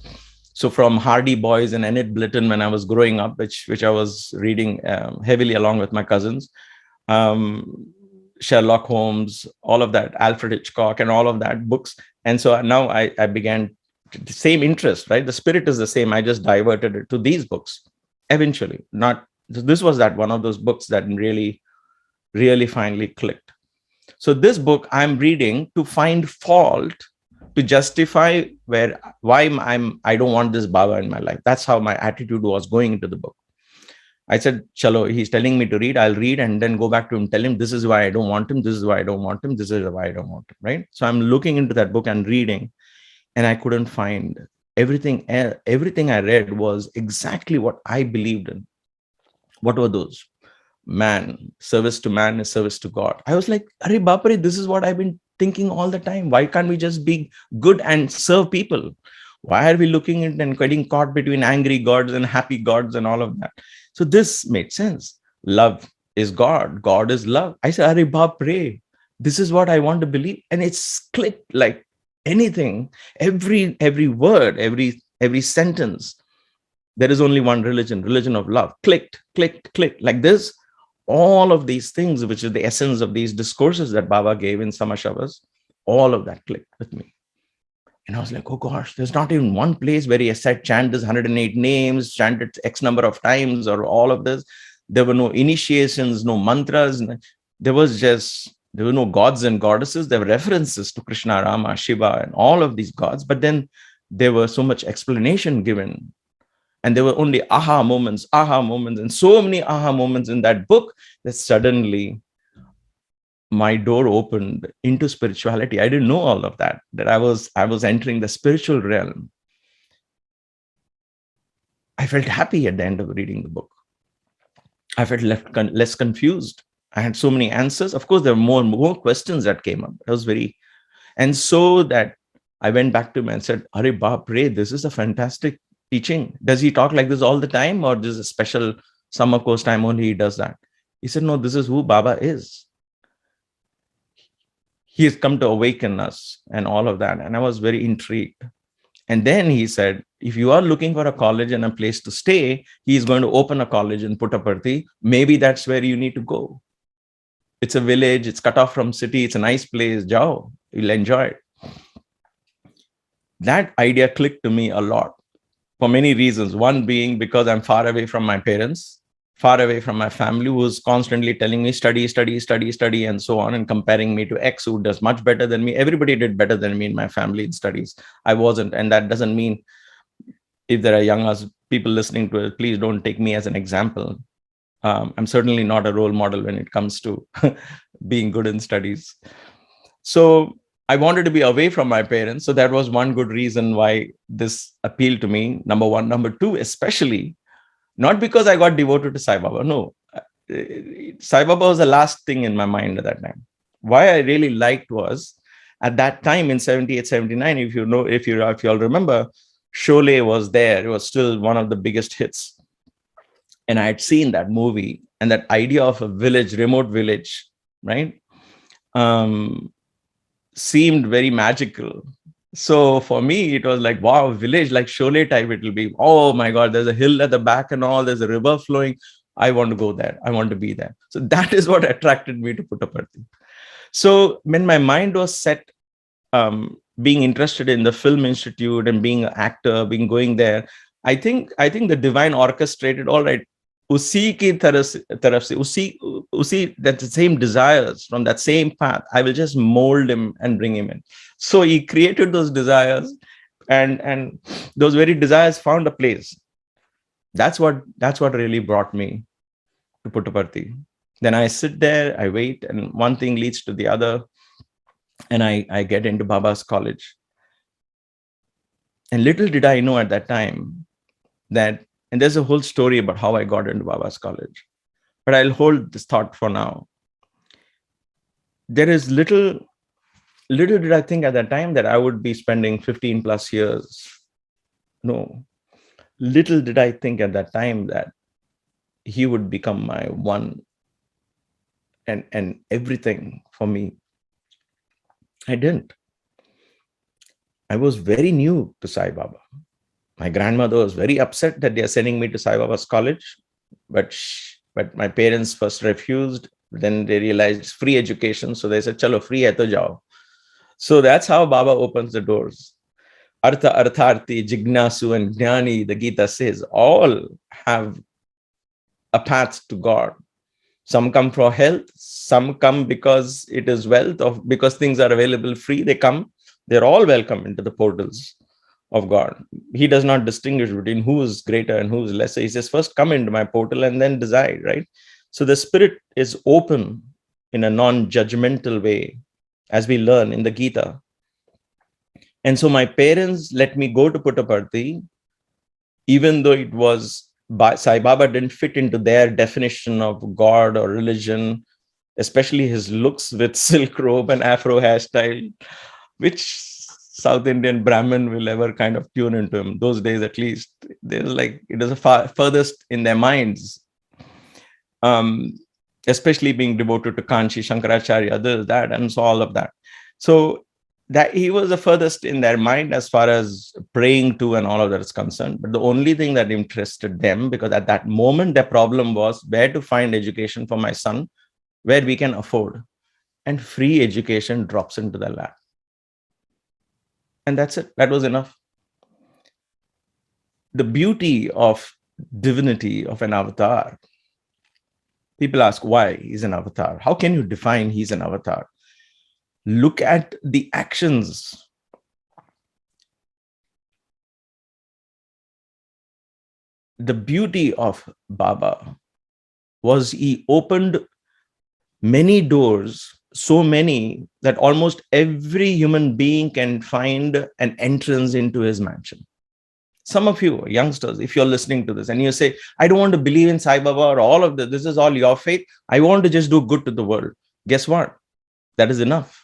So from Hardy Boys and Enid Blyton when I was growing up, which I was reading heavily along with my cousins, Sherlock Holmes, all of that, Alfred Hitchcock, and all of that books. And so now I began the same interest, right? The spirit is the same. I just diverted it to these books eventually. This was that one of those books that really, really finally clicked. So this book I'm reading to find fault, to justify why I don't want this Baba in my life. That's how my attitude was going into the book. I said, "Chalo, he's telling me to read. I'll read and then go back to him, tell him this is why I don't want him. This is why I don't want him. This is why I don't want him." Right? So I'm looking into that book and reading, and I couldn't find everything. Everything I read was exactly what I believed in. What were those? Service to man is service to God. I was like, "Arey bapare, this is what I've been thinking all the time. Why can't we just be good and serve people? Why are we looking at and getting caught between angry gods and happy gods and all of that?" So this made sense. Love is God. God is love. I said, "Arey bapare, this is what I want to believe." And it's clicked like anything. Every word, every sentence. There is only one religion of love. Clicked, like this. All of these things, which is the essence of these discourses that Baba gave in Samashavas, all of that clicked with me. And I was like, "Oh gosh, there's not even one place where he said, chant this 108 names, chant it X number of times, or all of this." There were no initiations, no mantras. There were no gods and goddesses. There were references to Krishna, Rama, Shiva, and all of these gods. But then there was so much explanation given. And there were only aha moments, and so many aha moments in that book that suddenly my door opened into spirituality. I didn't know all of that I was entering the spiritual realm. I felt happy at the end of reading the book. I felt less confused. I had so many answers. Of course, there were more questions that came up. And so that I went back to him and said, "Arey bapre, this is a fantastic teaching. Does he talk like this all the time, or this is a special summer course time only he does that?" He said, "No, this is who Baba is. He has come to awaken us," and all of that. And I was very intrigued. And then he said, "If you are looking for a college and a place to stay, he is going to open a college in Puttaparthi. Maybe that's where you need to go. It's a village. It's cut off from city. It's a nice place. Jao, you'll enjoy it." That idea clicked to me a lot, for many reasons. One being because I'm far away from my parents, far away from my family, who's constantly telling me study, and so on, and comparing me to X who does much better than me. Everybody did better than me in my family in studies. I wasn't. And that doesn't mean, if there are young people listening to it, please don't take me as an example. I'm certainly not a role model when it comes to being good in studies. So I wanted to be away from my parents. So that was one good reason why this appealed to me. Number one. Number two, especially, not because I got devoted to Sai Baba. No, Sai Baba was the last thing in my mind at that time. Why I really liked was, at that time in 78, 79, if you all remember, Sholay was there. It was still one of the biggest hits. And I had seen that movie, and that idea of a village, remote village, right? Seemed very magical. So for me, it was like, wow, village, like Sholay type it will be. Oh my God, there's a hill at the back and all, there's a river flowing. I want to go there. I want to be there. So that is what attracted me to Puttaparthi. So when my mind was set, being interested in the film institute and being an actor, going there, I think the divine orchestrated, all right, usi ki taraf se, usi that the same desires from that same path, I will just mold him and bring him in. So he created those desires, and those very desires found a place. That's what really brought me to Puttaparthi. Then I sit there, I wait, and one thing leads to the other, and I get into Baba's college. And little did I know at that time that, and there's a whole story about how I got into Baba's college, but I'll hold this thought for now. There is little did I think at that time that I would be spending 15 plus years. No, little did I think at that time that he would become my one and everything for me. I didn't. I was very new to Sai Baba. My grandmother was very upset that they are sending me to Sai Baba's college, but my parents first refused. Then they realized it's free education, so they said, "Chalo, free hai to jao." So that's how Baba opens the doors. Artha, Artharthi, Jignasu, and Jnani, the Gita says, all have a path to God. Some come for health, some come because it is wealth, or because things are available free. They come, they're all welcome into the portals of God. He does not distinguish between who is greater and who is lesser. He says, first come into my portal and then decide, right? So the spirit is open in a non-judgmental way, as we learn in the Gita. And so my parents let me go to Puttaparthi, even though it was, Sai Baba didn't fit into their definition of God or religion, especially his looks with silk robe and afro hairstyle, which South Indian Brahmin will ever kind of tune into him. Those days, at least, they're like, it is the furthest in their minds. Especially being devoted to Kanchi, Shankaracharya, this, that, and so all of that. So that he was the furthest in their mind as far as praying to and all of that is concerned. But the only thing that interested them, because at that moment, their problem was where to find education for my son, where we can afford. And free education drops into their lap. And that's it. That was enough. The beauty of divinity of an avatar. People ask why he's an avatar. How can you define he's an avatar? Look at the actions. The beauty of Baba was he opened many doors, so many that almost every human being can find an entrance into his mansion. Some of you youngsters, if you're listening to this and you say, I don't want to believe in Sai Baba or all of this, this is all your faith. I want to just do good to the world. Guess what? That is enough.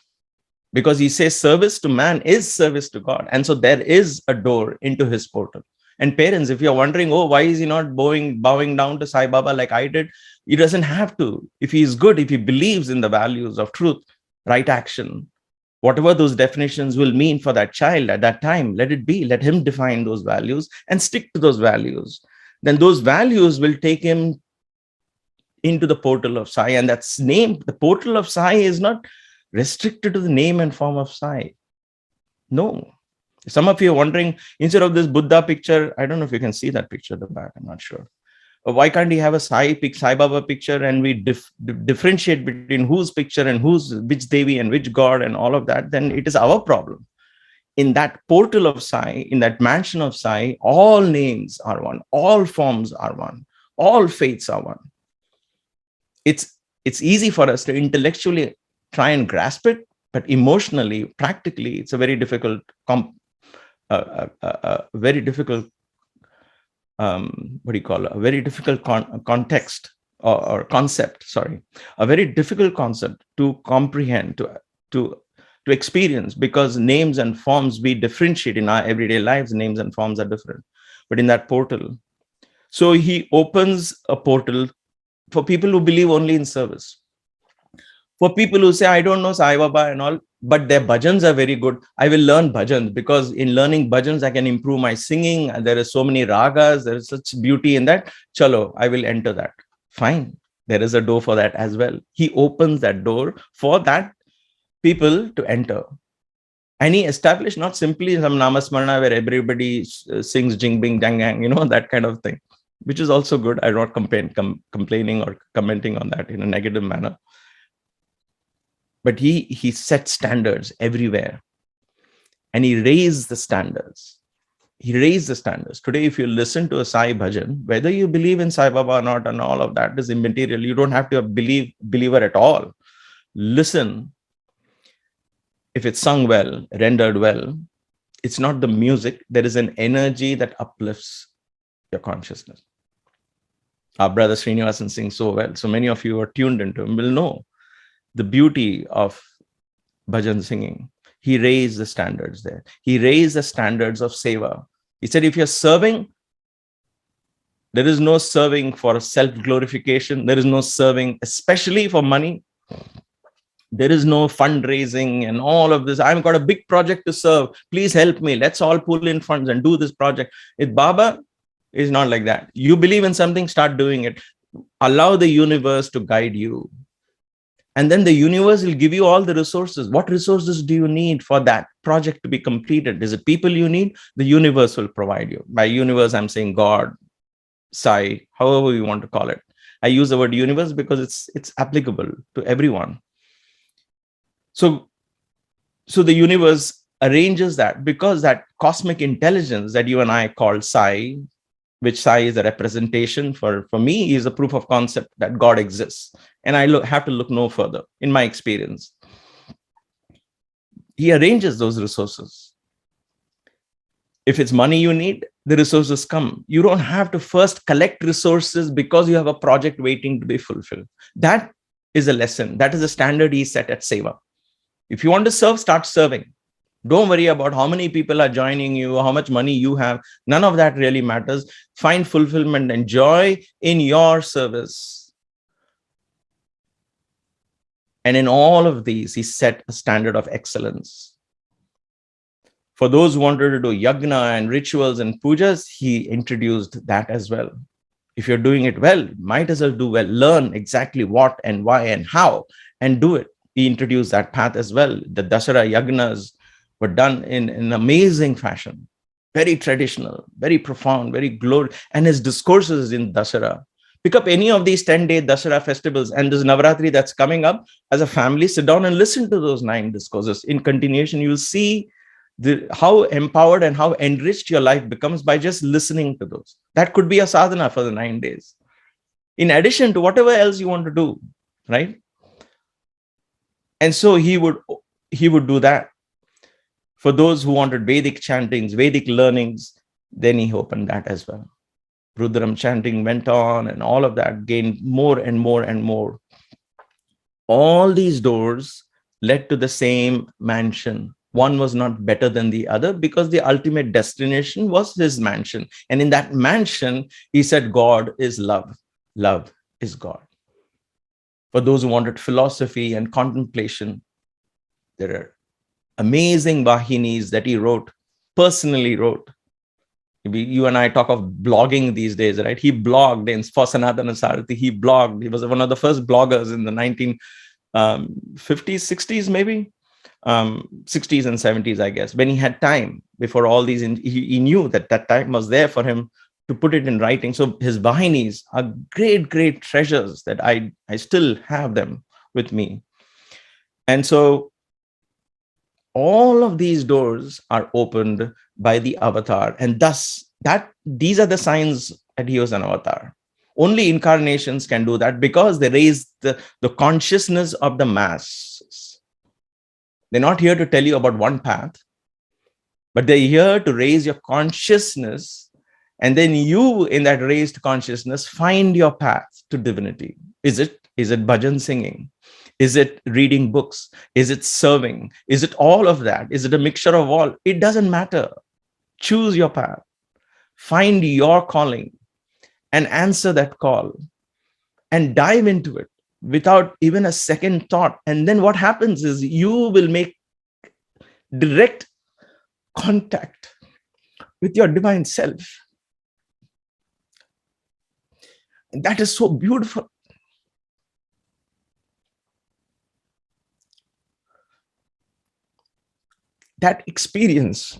Because he says service to man is service to God. And so there is a door into his portal. And parents, if you're wondering, oh, why is he not bowing down to Sai Baba like I did? He doesn't have to. If he is good, if he believes in the values of truth, right action, whatever those definitions will mean for that child at that time, let it be. Let him define those values and stick to those values. Then those values will take him into the portal of Sai. And that's name, the portal of Sai is not restricted to the name and form of Sai. No. Some of you are wondering, instead of this Buddha picture, I don't know if you can see that picture at the back, I'm not sure. Why can't he have a Sai Baba picture and we differentiate between whose picture and which Devi and which God and all of that? Then it is our problem. In that portal of Sai, in that mansion of Sai, all names are one, all forms are one, all faiths are one. It's easy for us to intellectually try and grasp it, But emotionally, practically, it's a very difficult, very difficult, what do you call it? A very difficult context or concept, sorry, a very difficult concept to comprehend, to experience, because names and forms, we differentiate in our everyday lives. Names and forms are different, but in that portal, so he opens a portal for people who believe only in service. For people who say, I don't know Sai Baba and all, but their bhajans are very good, I will learn bhajans, because in learning bhajans, I can improve my singing. And there are so many ragas, there is such beauty in that. Chalo, I will enter that. Fine. There is a door for that as well. He opens that door for that people to enter. And he established not simply some namasmarana where everybody sings jing bing dang gang, that kind of thing, which is also good. I'm not complaining or commenting on that in a negative manner. But he set standards everywhere, and he raised the standards. He raised the standards. Today, if you listen to a Sai bhajan, whether you believe in Sai Baba or not, and all of that is immaterial. You don't have to be a believer at all. Listen. If it's sung well, rendered well, it's not the music. There is an energy that uplifts your consciousness. Our brother Srinivasan sings so well. So many of you are tuned into him will know the beauty of bhajan singing. He raised the standards there. He raised the standards of seva. He said, if you're serving, there is no serving for self-glorification. There is no serving, especially for money. There is no fundraising and all of this. I've got a big project to serve. Please help me. Let's all pull in funds and do this project. Baba is not like that. You believe in something, start doing it. Allow the universe to guide you. And then the universe will give you all the resources. What resources do you need for that project to be completed? Is it people you need? The universe will provide you. By universe, I'm saying God, Sai, however you want to call it. I use the word universe because it's applicable to everyone. So the universe arranges that, because that cosmic intelligence that you and I call Sai, which Sai is a representation for me, is a proof of concept that God exists. And I have to look no further in my experience. He arranges those resources. If it's money you need, the resources come. You don't have to first collect resources because you have a project waiting to be fulfilled. That is a lesson. That is a standard he set at Seva. If you want to serve, start serving. Don't worry about how many people are joining you, how much money you have. None of that really matters. Find fulfillment and joy in your service. And in all of these, he set a standard of excellence. For those who wanted to do yagna and rituals and pujas, he introduced that as well. If you're doing it well, might as well do well. Learn exactly what and why and how, and do it. He introduced that path as well. The Dasara yagnas were done in an amazing fashion, very traditional, very profound, very glorious. And his discourses in Dasara. Pick up any of these 10-day Dasara festivals and this Navaratri that's coming up. As a family, sit down and listen to those 9 discourses. In continuation, you'll see how empowered and how enriched your life becomes by just listening to those. That could be a sadhana for the 9 days. In addition to whatever else you want to do, right? And so he would do that. For those who wanted Vedic chantings, Vedic learnings, then he opened that as well. Rudram chanting went on, and all of that gained more and more and more. All these doors led to the same mansion. One was not better than the other because the ultimate destination was his mansion. And in that mansion, he said, God is love. Love is God. For those who wanted philosophy and contemplation, there are amazing Vahinis that he personally wrote. You and I talk of blogging these days, right? He blogged for Sanatana Sarthi. He blogged. He was one of the first bloggers in the 1950s, 60s, maybe 60s and 70s, I guess, when he had time before all these. He knew that time was there for him to put it in writing. So his Vahinis are great, great treasures that I still have them with me. And so all of these doors are opened by the avatar. And thus, these are the signs that he was an avatar. Only incarnations can do that because they raise the consciousness of the masses. They're not here to tell you about one path, but they're here to raise your consciousness. And then you, in that raised consciousness, find your path to divinity. Is it bhajan singing? Is it reading books? Is it serving? Is it all of that? Is it a mixture of all? It doesn't matter. Choose your path. Find your calling and answer that call and dive into it without even a second thought. And then what happens is you will make direct contact with your divine self. And that is so beautiful. That experience,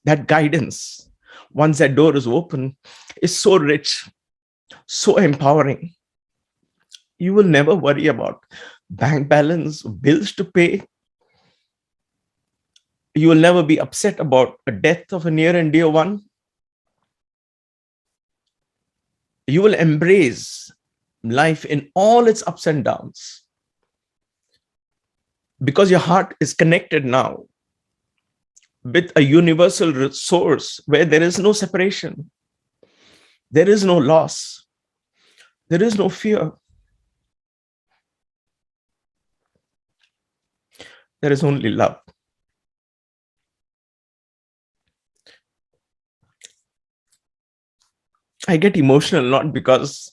that guidance, once that door is open, is so rich, so empowering. You will never worry about bank balance, bills to pay. You will never be upset about a death of a near and dear one. You will embrace life in all its ups and downs, because your heart is connected now with a universal source where there is no separation, there is no loss, there is no fear. There is only love. I get emotional not because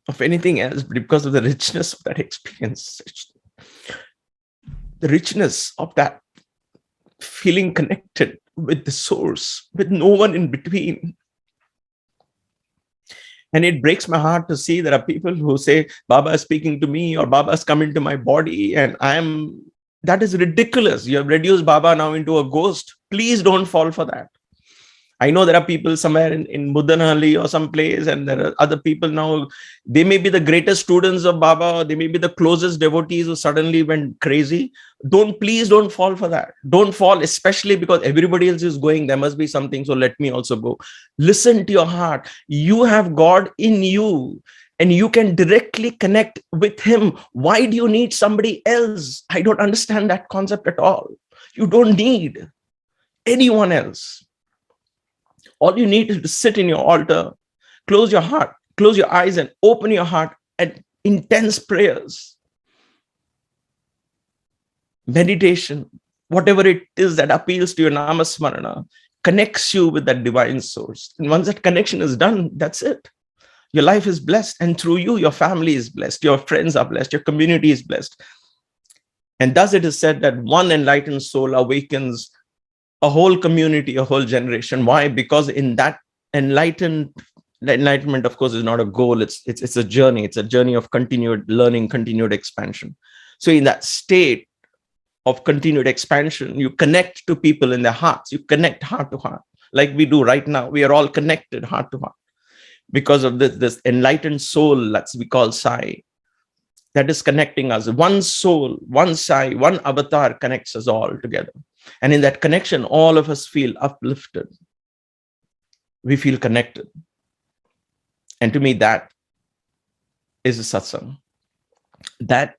of anything else, but because of the richness of that experience. The richness of that feeling connected with the source, with no one in between. And it breaks my heart to see there are people who say, Baba is speaking to me, or Baba has come into my body, and that is ridiculous. You have reduced Baba now into a ghost. Please don't fall for that. I know there are people somewhere in Mudanhalli or some place, and there are other people now, they may be the greatest students of Baba, or they may be the closest devotees who suddenly went crazy. Please don't fall for that. Don't fall, especially because everybody else is going. There must be something, so let me also go. Listen to your heart. You have God in you, and you can directly connect with Him. Why do you need somebody else? I don't understand that concept at all. You don't need anyone else. All you need is to sit in your altar, close your heart, close your eyes, and open your heart at intense prayers, meditation, whatever it is that appeals to your namasmarana, connects you with that divine source. And once that connection is done, that's it. Your life is blessed, and through you, your family is blessed, your friends are blessed, your community is blessed. And thus it is said that one enlightened soul awakens a whole community, a whole generation. Why? Because in that enlightenment, of course, is not a goal. It's a journey. It's a journey of continued learning, continued expansion. So in that state of continued expansion, you connect to people in their hearts. You connect heart to heart, like we do right now. We are all connected heart to heart because of this enlightened soul that we call Sai, that is connecting us. One soul, one Sai, one avatar connects us all together. And in that connection, all of us feel uplifted. We feel connected. And to me, that is a satsang. That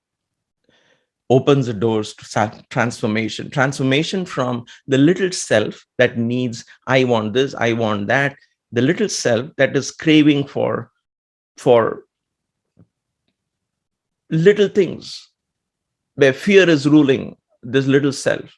opens the doors to transformation. Transformation from the little self that needs, I want this, I want that. The little self that is craving for little things, where fear is ruling this little self.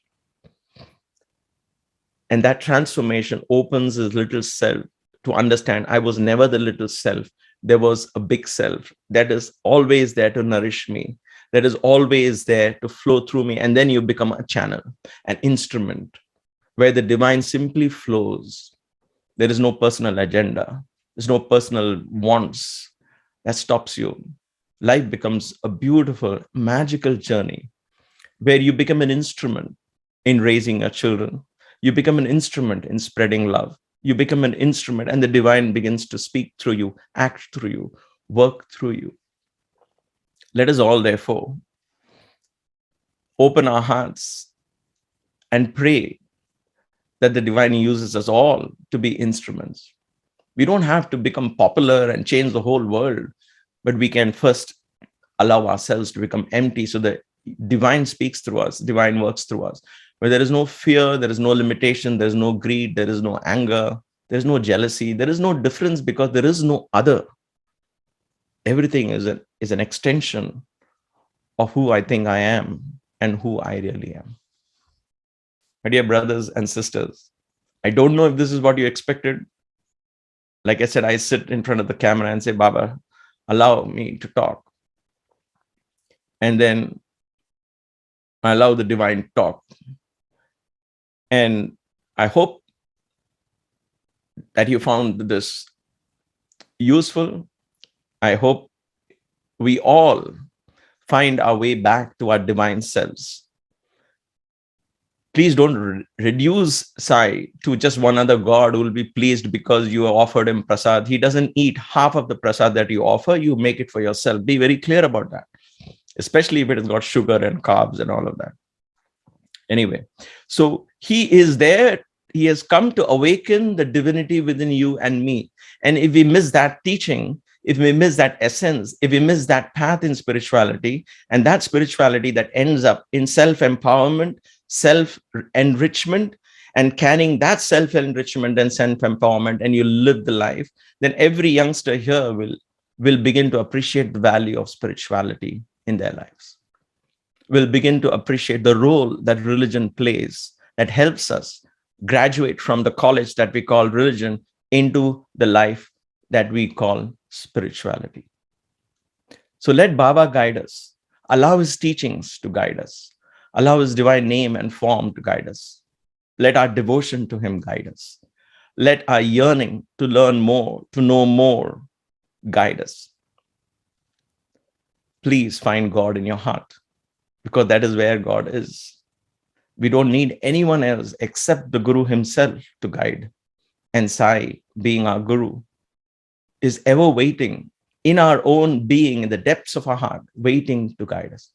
And that transformation opens his little self to understand, I was never the little self. There was a big self that is always there to nourish me, that is always there to flow through me. And then you become a channel, an instrument where the divine simply flows. There is no personal agenda. There's no personal wants that stops you. Life becomes a beautiful, magical journey where you become an instrument in raising your children. You become an instrument in spreading love. You become an instrument, and the divine begins to speak through you, act through you, work through you. Let us all, therefore, open our hearts and pray that the divine uses us all to be instruments. We don't have to become popular and change the whole world, but we can first allow ourselves to become empty so that divine speaks through us, divine works through us. Where there is no fear, there is no limitation, there is no greed, there is no anger, there is no jealousy, there is no difference, because there is no other. Everything is an extension of who I think I am and who I really am. My dear brothers and sisters, I don't know if this is what you expected. Like I said, I sit in front of the camera and say, Baba, allow me to talk. And then I allow the divine talk. And I hope that you found this useful. I hope we all find our way back to our divine selves. Please don't reduce Sai to just one other God who will be pleased because you offered him prasad. He doesn't eat half of the prasad that you offer. You make it for yourself. Be very clear about that, especially if it has got sugar and carbs and all of that. Anyway, so he is there. He has come to awaken the divinity within you and me. And if we miss that teaching, if we miss that essence, if we miss that path in spirituality, and that spirituality that ends up in self-empowerment, self-enrichment, and carrying that self-enrichment and self-empowerment, and you live the life, then every youngster here will begin to appreciate the value of spirituality in their lives, will begin to appreciate the role that religion plays, that helps us graduate from the college that we call religion into the life that we call spirituality. So let Baba guide us, allow his teachings to guide us, allow his divine name and form to guide us. Let our devotion to him guide us. Let our yearning to learn more, to know more, guide us. Please find God in your heart, because that is where God is. We don't need anyone else except the Guru himself to guide. And Sai, being our Guru, is ever waiting in our own being, in the depths of our heart, waiting to guide us.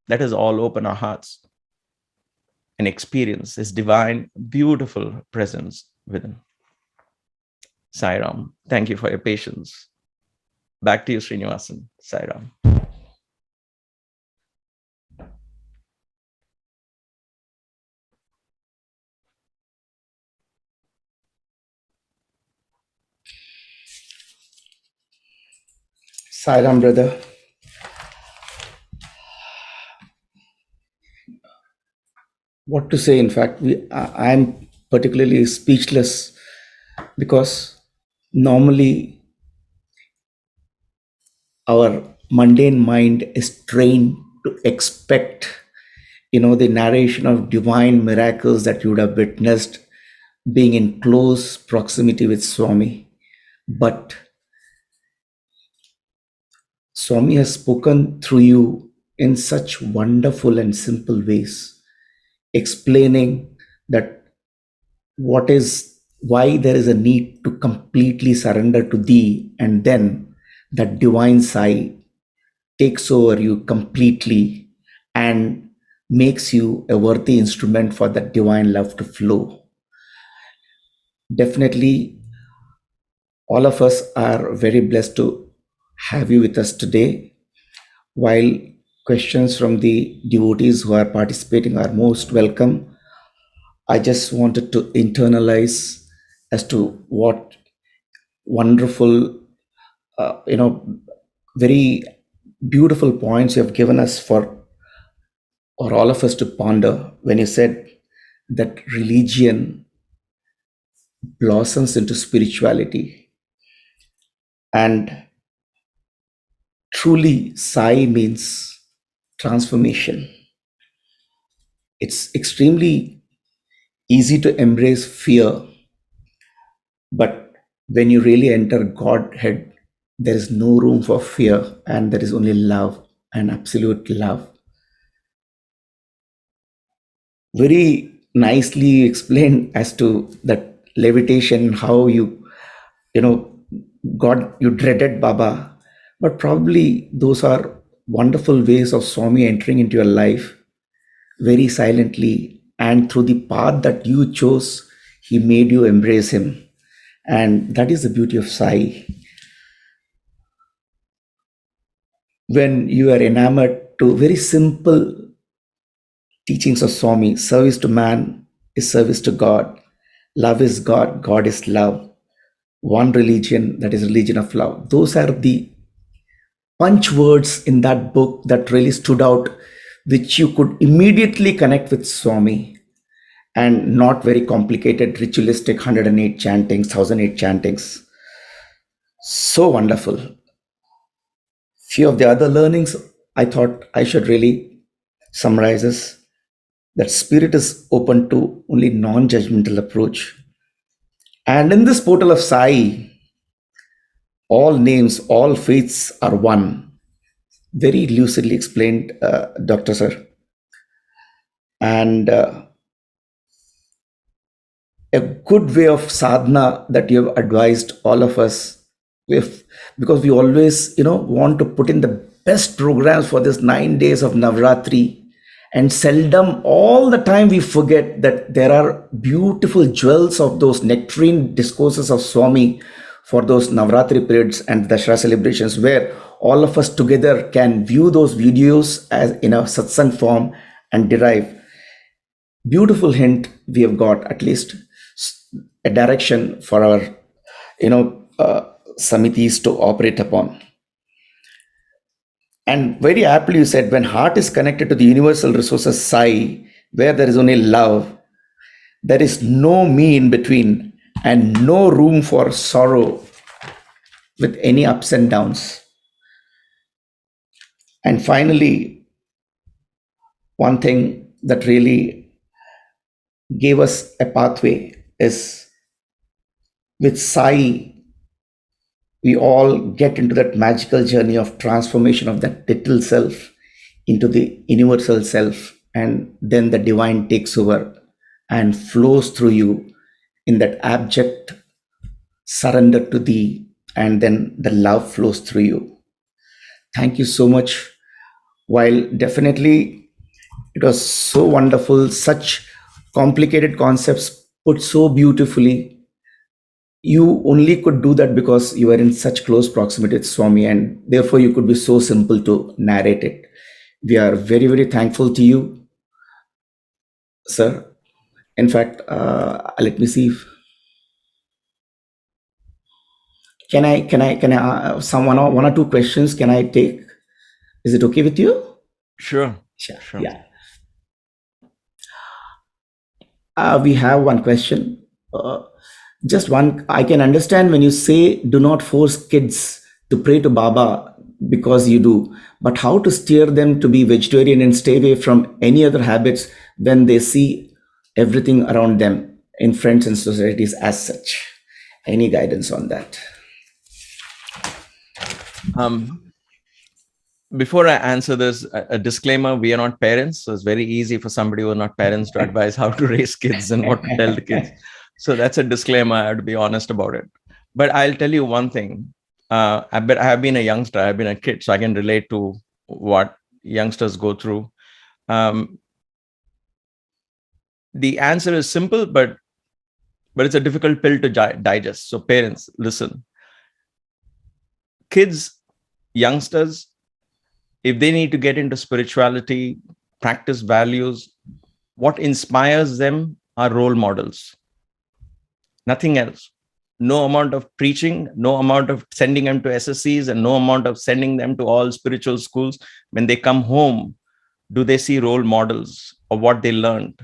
Let us all open our hearts and experience his divine, beautiful presence within. Sairam, thank you for your patience. Back to you, Srinivasan. Sairam. Sairam, brother. What to say? In fact, I'm particularly speechless, because normally our mundane mind is trained to expect, the narration of divine miracles that you would have witnessed being in close proximity with Swami. But Swami has spoken through you in such wonderful and simple ways, explaining that why there is a need to completely surrender to thee, and then that divine Sai takes over you completely and makes you a worthy instrument for that divine love to flow. Definitely, all of us are very blessed to have you with us today. While questions from the devotees who are participating are most welcome, I just wanted to internalize as to what wonderful, very beautiful points you have given us or all of us to ponder when you said that religion blossoms into spirituality. And truly, Sai means transformation. It's extremely easy to embrace fear, but when you really enter Godhead, there is no room for fear, and there is only love and absolute love. Very nicely explained as to that levitation, how you know, you dreaded Baba, but probably those are wonderful ways of Swami entering into your life very silently, and through the path that you chose, he made you embrace him. And that is the beauty of Sai. When you are enamored to very simple teachings of Swami. Service to man is service to God. Love is God. God is love. One religion, that is religion of love. Those are the punch words in that book that really stood out, which you could immediately connect with Swami, and not very complicated, ritualistic 108 chantings, 1008 chantings. So wonderful. Few of the other learnings I thought I should really summarize is that spirit is open to only non-judgmental approach. And in this portal of Sai, all names, all faiths are one. Very lucidly explained, Dr. Sir. And a good way of sadhana that you have advised all of us, if because we always want to put in the best programs for this 9 days of Navratri, and seldom, all the time, we forget that there are beautiful jewels of those nectarine discourses of Swami for those Navratri periods and Dashera celebrations, where all of us together can view those videos as in a satsang form and derive. Beautiful hint we have got, at least a direction for our samitis to operate upon. And very aptly you said, when heart is connected to the universal resources Sai, where there is only love, there is no me in between and no room for sorrow with any ups and downs. And finally, one thing that really gave us a pathway is, with Sai, we all get into that magical journey of transformation of that little self into the universal self, and then the divine takes over and flows through you in that abject surrender to thee, and then the love flows through you. Thank you so much. While definitely it was so wonderful, such complicated concepts put so beautifully, you only could do that because you were in such close proximity with Swami, and therefore you could be so simple to narrate it. We are very, very thankful to you, sir. In fact, let me see if can I one or two questions can I take? Is it okay with you? Sure. Yeah. We have one question. Just one. I can understand when you say do not force kids to pray to Baba, because you do, but how to steer them to be vegetarian and stay away from any other habits when they see everything around them in friends and societies as such? Any guidance on that? Before I answer this, a disclaimer: we are not parents, so it's very easy for somebody who are not parents to advise how to raise kids and what to tell the kids. So that's a disclaimer. I have to be honest about it. But I'll tell you one thing. I have been a youngster. I've been a kid, so I can relate to what youngsters go through. The answer is simple, but it's a difficult pill to digest. So parents, listen. Kids, youngsters, if they need to get into spirituality, practice values, what inspires them are role models. Nothing else. No amount of preaching, no amount of sending them to SSCs, and no amount of sending them to all spiritual schools. When they come home, do they see role models of what they learned?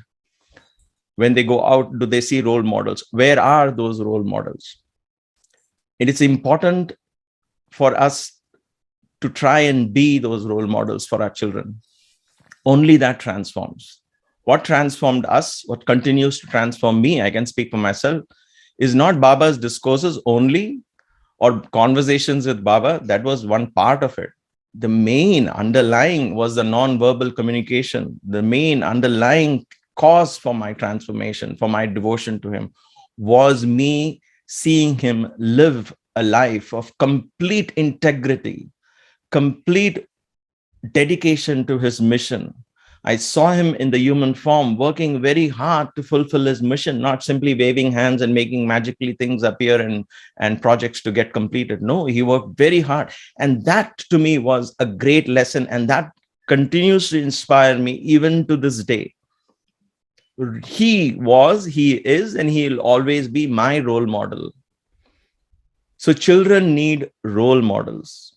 When they go out, do they see role models? Where are those role models? It is important for us to try and be those role models for our children. Only that transforms. What transformed us, what continues to transform me, I can speak for myself, is not Baba's discourses only or conversations with Baba. That was one part of it. The main underlying was the non-verbal communication. The main underlying cause for my transformation, for my devotion to him, was me seeing him live a life of complete integrity, complete dedication to his mission. I saw him in the human form working very hard to fulfill his mission, not simply waving hands and making magically things appear and projects to get completed. No, he worked very hard. And that to me was a great lesson. And that continues to inspire me even to this day. He was, he is, and he'll always be my role model. So children need role models.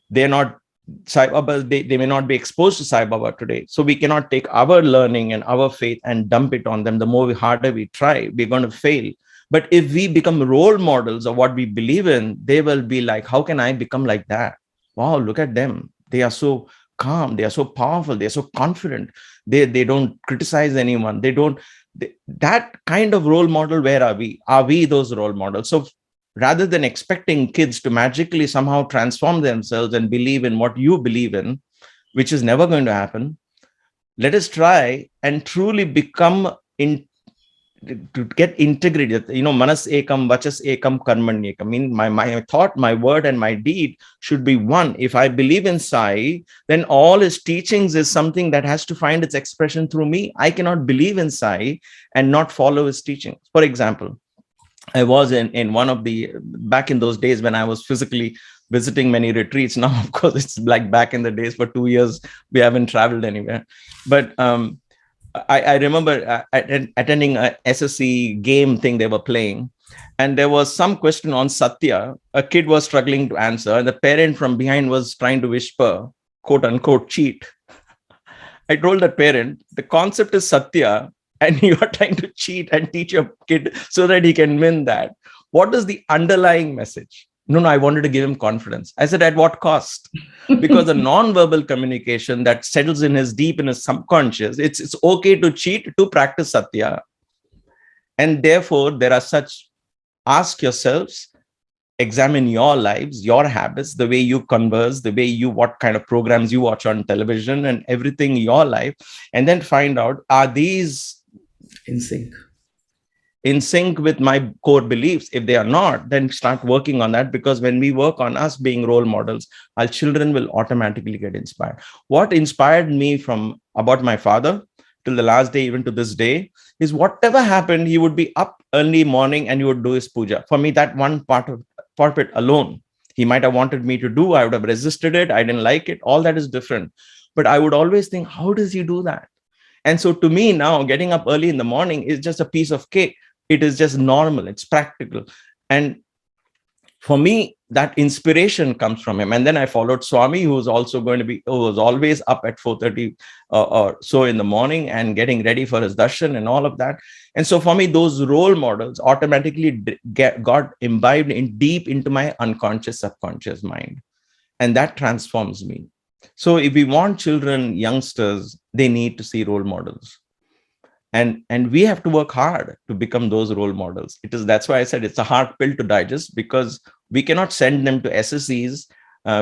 They're not Sai Baba, they may not be exposed to Sai Baba today. So we cannot take our learning and our faith and dump it on them. The more harder we try, we're going to fail. But if we become role models of what we believe in, they will be like, how can I become like that? Wow, look at them. They are so calm. They are so powerful. They're so confident. They don't criticize anyone. That kind of role model, where are we? Are we those role models? So rather than expecting kids to magically somehow transform themselves and believe in what you believe in, which is never going to happen, let us try and truly become to get integrated. Manas ekam, vachas ekam, karman ekam. I mean, my thought, my word, and my deed should be one. If I believe in Sai, then all his teachings is something that has to find its expression through me. I cannot believe in Sai and not follow his teachings. For example, I was in one of the, back in those days when I was physically visiting many retreats. Now, of course, it's like back in the days, for 2 years, we haven't traveled anywhere. But I remember attending a SSC game thing they were playing. And there was some question on Sathya. A kid was struggling to answer. And the parent from behind was trying to whisper, quote unquote, cheat. I told that parent, the concept is Sathya, and you are trying to cheat and teach your kid so that he can win that. What is the underlying message? No, I wanted to give him confidence. I said, at what cost? Because the non-verbal communication that settles in deep in his subconscious, it's okay to cheat to practice Sathya. And therefore, there are such, ask yourselves, examine your lives, your habits, the way you converse, the way what kind of programs you watch on television and everything in your life, and then find out, are these in sync with my core beliefs? If they are not, then start working on that, because when we work on us being role models, our children will automatically get inspired. What inspired me about my father till the last day, even to this day, is whatever happened, he would be up early morning and he would do his puja. For me, that one part of it alone, he might have wanted me to do, I would have resisted it, I didn't like it, all that is different. But I would always think, how does he do that? And so to me now, getting up early in the morning is just a piece of cake. It is just normal. It's practical. And for me, that inspiration comes from him. And then I followed Swami, who was always up at 4:30 or so in the morning and getting ready for his darshan and all of that. And so for me, those role models automatically got imbibed deep into my unconscious, subconscious mind. And that transforms me. So if we want children, youngsters, they need to see role models. And we have to work hard to become those role models. That's why I said it's a hard pill to digest, because we cannot send them to SSCs,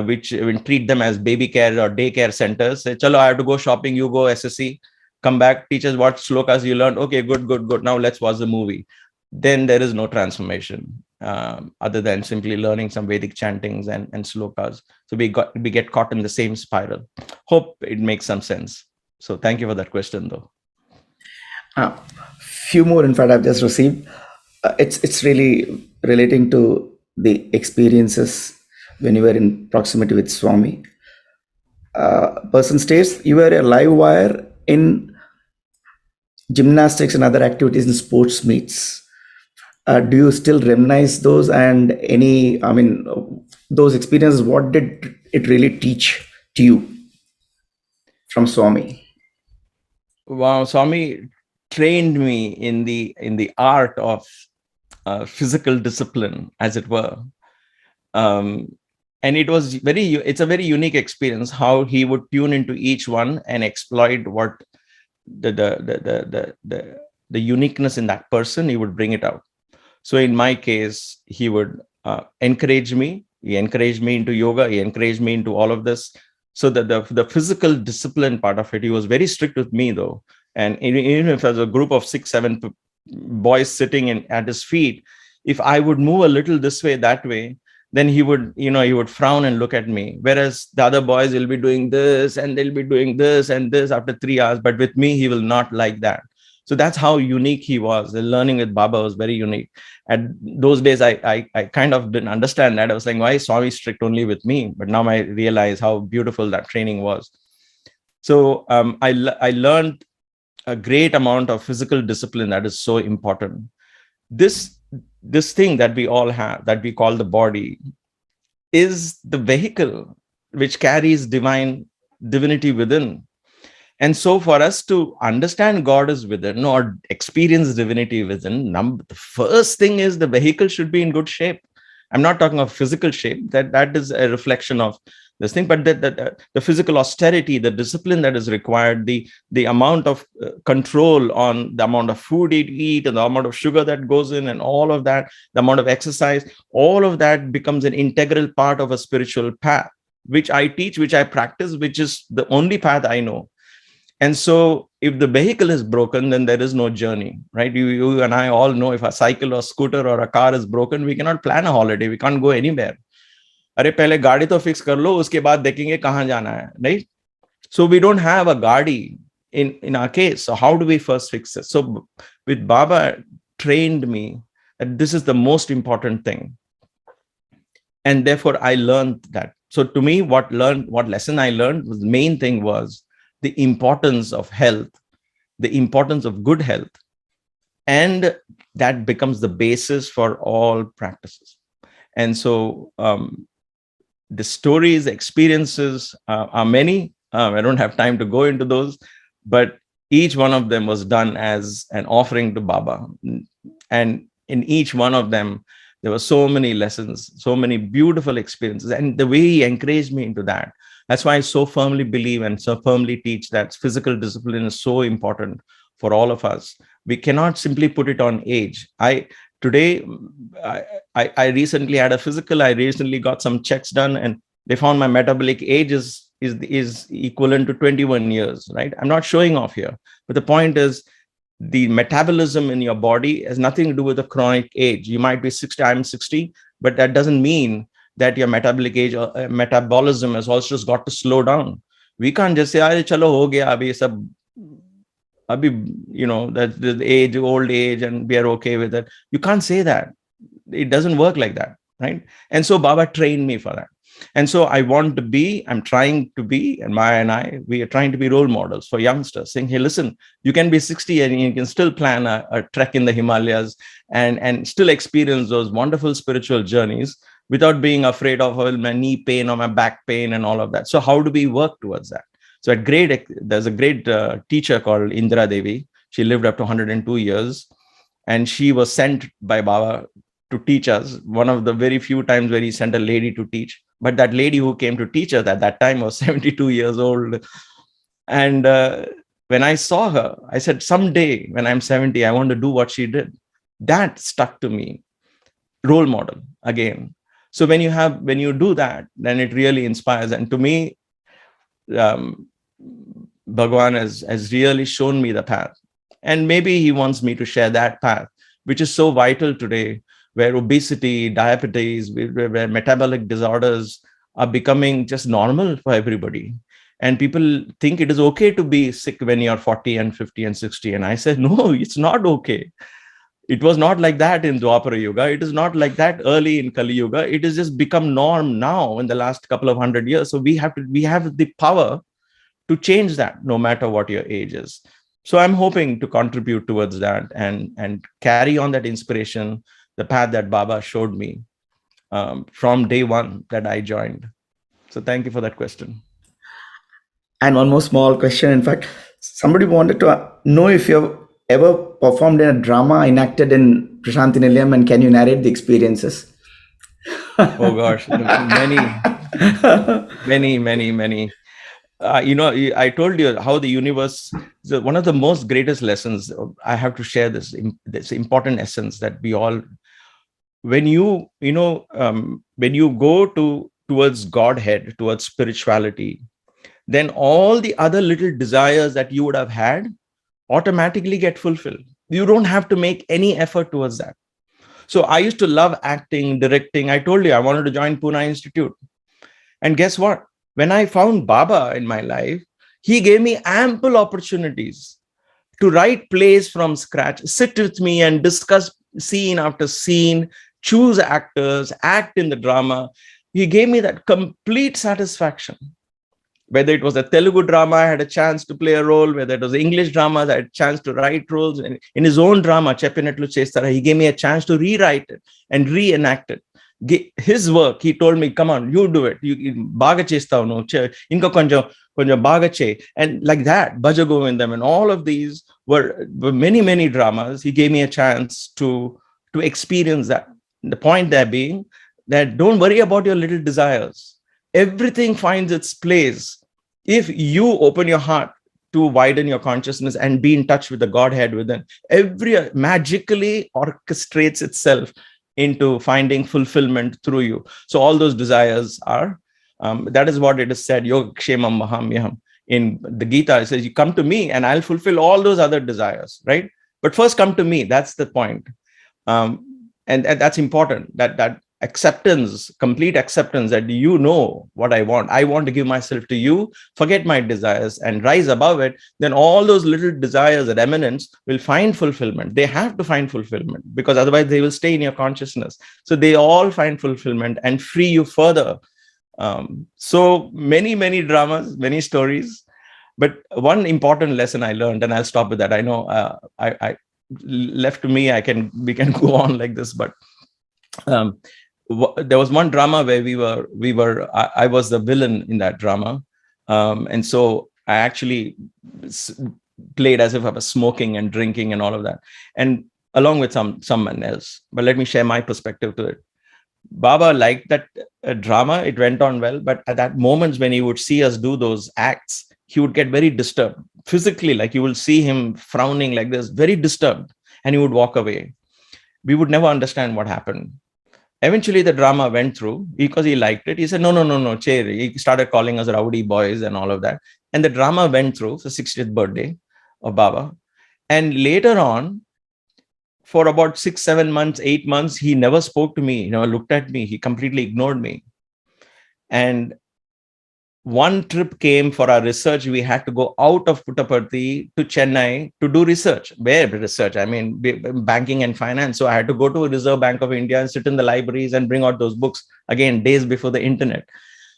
which will treat them as baby care or daycare centers. Say, chalo, I have to go shopping, you go SSC, come back, teach us what slokas you learned. Okay, good. Now let's watch the movie. Then there is no transformation other than simply learning some Vedic chantings and slokas. So we get caught in the same spiral. Hope it makes some sense. So thank you for that question, though. Few more, in fact, I've just received. It's really relating to the experiences when you were in proximity with Swami. Person states you were a live wire in gymnastics and other activities in sports meets. Do you still reminisce those, and those experiences, what did it really teach to you from Swami? Wow, Swami trained me in the art of physical discipline, as it were. And it's a very unique experience how he would tune into each one and exploit what the uniqueness in that person. He would bring it out. So in my case, he would encourage me. He encouraged me into yoga. He encouraged me into all of this. So the physical discipline part of it, he was very strict with me, though. And even if there's a group of 6-7 boys sitting at his feet, if I would move a little this way, that way, then he would frown and look at me. Whereas the other boys will be doing this and they'll be doing this and this after 3 hours. But with me, he will not like that. So that's how unique he was. The learning with Baba was very unique. At those days, I kind of didn't understand that. I was saying, why is Swami strict only with me? But now I realize how beautiful that training was. So I learned a great amount of physical discipline that is so important. This thing that we all have, that we call the body, is the vehicle which carries divinity within. And so for us to understand God is within or experience divinity within, the first thing is the vehicle should be in good shape. I'm not talking of physical shape, that is a reflection of this thing, but the physical austerity, the discipline that is required, the amount of control on the amount of food you eat and the amount of sugar that goes in and all of that, the amount of exercise, all of that becomes an integral part of a spiritual path, which I teach, which I practice, which is the only path I know. And so if the vehicle is broken, then there is no journey, right? You and I all know if a cycle or scooter or a car is broken, we cannot plan a holiday. We can't go anywhere. अरे पहले गाड़ी तो fix कर लो, उसके बाद देखेंगे कहाँ जाना है, right? So we don't have a गाड़ी in our case. So how do we first fix it? So with Baba trained me that this is the most important thing. And therefore I learned that. So to me, what lesson I learned was the main thing was the importance of health, the importance of good health. And that becomes the basis for all practices. And so the stories, experiences are many. I don't have time to go into those, but each one of them was done as an offering to Baba. And in each one of them, there were so many lessons, so many beautiful experiences. And the way he encouraged me into that, that's why I so firmly believe and so firmly teach that physical discipline is so important for all of us. We cannot simply put it on age. I recently had a physical. I recently got some checks done, and they found my metabolic age is equivalent to 21 years, right? I'm not showing off here, but the point is the metabolism in your body has nothing to do with the chronic age. You might be 60, I'm 60, but that doesn't mean that your metabolic age or metabolism has also just got to slow down. We can't just say, "Arey, chalo ho gaya, abhi sab, that the age, old age, and we are okay with it." You can't say that. It doesn't work like that, right? And so Baba trained me for that. And so I'm trying to be, and Maya and I, we are trying to be role models for youngsters, saying, hey, listen, you can be 60 and you can still plan a trek in the Himalayas and still experience those wonderful spiritual journeys without being afraid of my knee pain or my back pain and all of that. So how do we work towards that? So there's a great teacher called Indra Devi. She lived up to 102 years, and she was sent by Baba to teach us. One of the very few times where he sent a lady to teach. But that lady who came to teach us at that time was 72 years old. And when I saw her, I said, someday when I'm 70, I want to do what she did. That stuck to me. Role model again. So when you do that, then it really inspires. And to me, Bhagwan has really shown me the path. And maybe he wants me to share that path, which is so vital today, where obesity, diabetes, where metabolic disorders are becoming just normal for everybody. And people think it is okay to be sick when you're 40 and 50 and 60. And I said, no, it's not okay. It was not like that in Dwapara Yuga. It is not like that early in Kali Yuga. It has just become norm now in the last couple of 100 years. So we have the power to change that no matter what your age is. So I'm hoping to contribute towards that and carry on that inspiration, the path that Baba showed me from day one that I joined. So thank you for that question. And one more small question. In fact, somebody wanted to know if you have ever performed in a drama enacted in Prashanti Nilayam, and can you narrate the experiences? Oh gosh, many. I told you how the universe, one of the most greatest lessons. I have to share this important essence that we all, when you go towards Godhead, towards spirituality, then all the other little desires that you would have had automatically get fulfilled. You don't have to make any effort towards that. So I used to love acting, directing. I told you I wanted to join Pune Institute. And guess what? When I found Baba in my life, he gave me ample opportunities to write plays from scratch, sit with me and discuss scene after scene, choose actors, act in the drama. He gave me that complete satisfaction. Whether it was a Telugu drama, I had a chance to play a role. Whether it was English drama, I had a chance to write roles. In his own drama, Cheppinatlu Chestara, he gave me a chance to rewrite it and reenact it. His work, he told me, come on, you do it. You baga chestavu no, inka konjam baga che. And like that, Bhaja Govindam and all of these were many dramas. He gave me a chance to experience that. The point there being that don't worry about your little desires. Everything finds its place if you open your heart to widen your consciousness and be in touch with the Godhead within. Every magically orchestrates itself into finding fulfillment through you. So all those desires are, that is what it is said, Yoga Kshemam Mahamyaham. In the Gita, it says, you come to me and I'll fulfill all those other desires, right? But first come to me. That's the point. And that's important, that acceptance, complete acceptance that you know what I want. I want to give myself to you, forget my desires and rise above it. Then all those little desires at eminence will find fulfillment. They have to find fulfillment because otherwise they will stay in your consciousness. So they all find fulfillment and free you further. So many dramas, many stories. But one important lesson I learned, and I'll stop with that. I know I left to me, we can go on like this, but there was one drama where I was the villain in that drama. And so I actually played as if I was smoking and drinking and all of that. And along with someone else, but let me share my perspective to it. Baba liked that drama. It went on well, but at that moments when he would see us do those acts, he would get very disturbed physically. Like you will see him frowning like this, very disturbed, and he would walk away. We would never understand what happened. Eventually, the drama went through because he liked it. He said, no, chair. He started calling us rowdy boys and all of that. And the drama went through for 60th birthday of Baba. And later on, for about 6, 7 months, 8 months, he never spoke to me, looked at me. He completely ignored me. And one trip came for our research. We had to go out of Puttaparthi to Chennai to do research. Where research? I mean, banking and finance. So I had to go to Reserve Bank of India and sit in the libraries and bring out those books, again, days before the internet.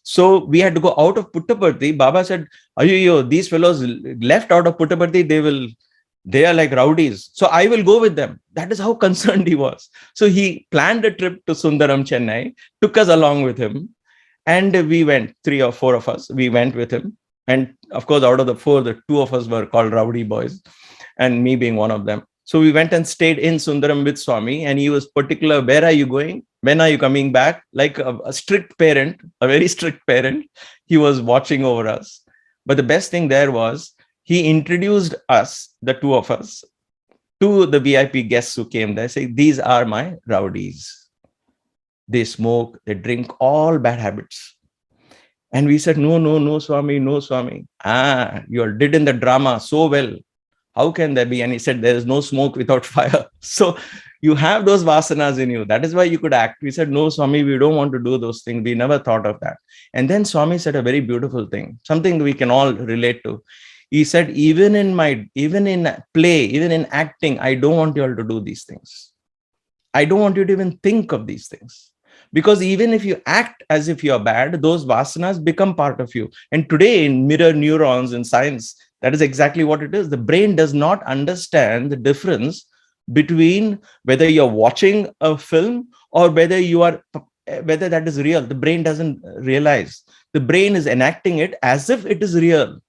So we had to go out of Puttaparthi. Baba said, these fellows left out of Puttaparthi, they are like rowdies. So I will go with them. That is how concerned he was. So he planned a trip to Sundaram, Chennai, took us along with him. And we went, 3 or 4 of us, we went with him. And of course, out of the 4, the 2 of us were called rowdy boys, and me being one of them. So we went and stayed in Sundaram with Swami, and he was particular, where are you going? When are you coming back? Like a strict parent, a very strict parent, he was watching over us. But the best thing there was, he introduced us, the 2 of us, to the VIP guests who came there, saying, these are my rowdies. They smoke, they drink, all bad habits. And we said, no, Swami, no, Swami. You did in the drama so well. How can there be? And he said, there is no smoke without fire. So you have those vasanas in you. That is why you could act. We said, no, Swami, we don't want to do those things. We never thought of that. And then Swami said a very beautiful thing, something we can all relate to. He said, even in play, even in acting, I don't want you all to do these things. I don't want you to even think of these things. Because even if you act as if you're bad, those vasanas become part of you. And today in mirror neurons in science, that is exactly what it is. The brain does not understand the difference between whether you're watching a film or whether that is real. The brain doesn't realize. The brain is enacting it as if it is real.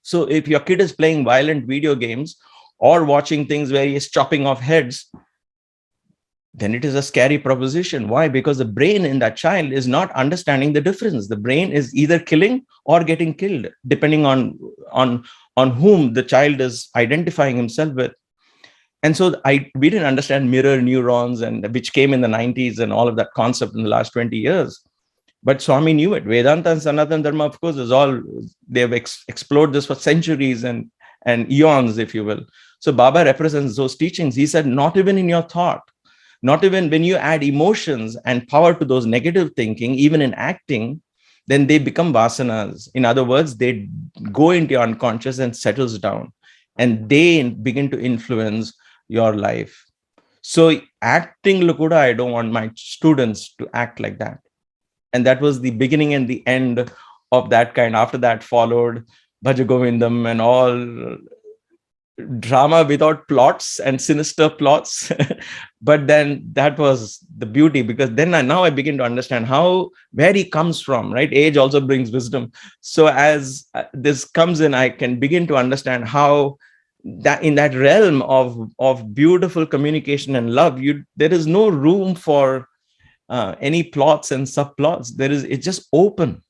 So if your kid is playing violent video games or watching things where he is chopping off heads, then it is a scary proposition. Why? Because the brain in that child is not understanding the difference. The brain is either killing or getting killed, depending on whom the child is identifying himself with. And so we didn't understand mirror neurons, and which came in the 90s and all of that concept in the last 20 years. But Swami knew it. Vedanta and Sanatana Dharma, of course, they have explored this for centuries and eons, if you will. So Baba represents those teachings. He said, not even in your thought, not even when you add emotions and power to those negative thinking, even in acting, then they become vasanas. In other words, they go into your unconscious and settles down. and they begin to influence your life. So acting Lukuda, I don't want my students to act like that. And that was the beginning and the end of that kind. After that followed Bhaja Govindam and all drama without plots and sinister plots. But then that was the beauty, because then now I begin to understand where he comes from, right? Age also brings wisdom. So as this comes in, I can begin to understand how that in that realm of beautiful communication and love, there is no room for any plots and subplots. It's just open.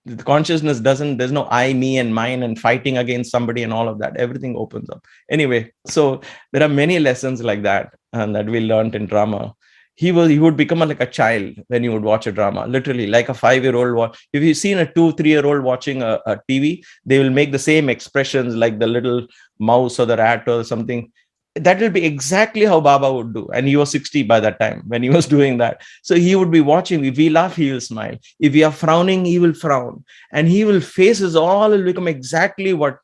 The consciousness there's no I, me, and mine and fighting against somebody and all of that. Everything opens up. Anyway, so there are many lessons like that that we learned in drama. He would become like a child when you would watch a drama, literally like a 5-year-old. If you've seen a 2-3-year-old watching a TV, they will make the same expressions, like the little mouse or the rat or something. That will be exactly how Baba would do. And he was 60 by that time when he was doing that. So he would be watching. If we laugh, he will smile. If we are frowning, he will frown. And he will faces all will become exactly what.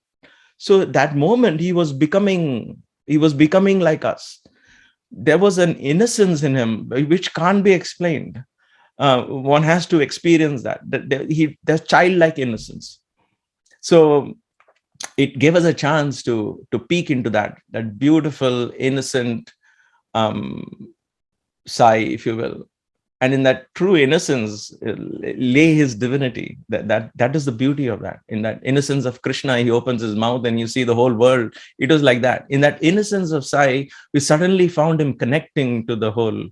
So that moment he was becoming like us. There was an innocence in him which can't be explained. One has to experience that. There's childlike innocence. So it gave us a chance to peek into that beautiful, innocent Sai, if you will. And in that true innocence lay his divinity. That is the beauty of that. In that innocence of Krishna, he opens his mouth and you see the whole world. It was like that. In that innocence of Sai, we suddenly found him connecting to the whole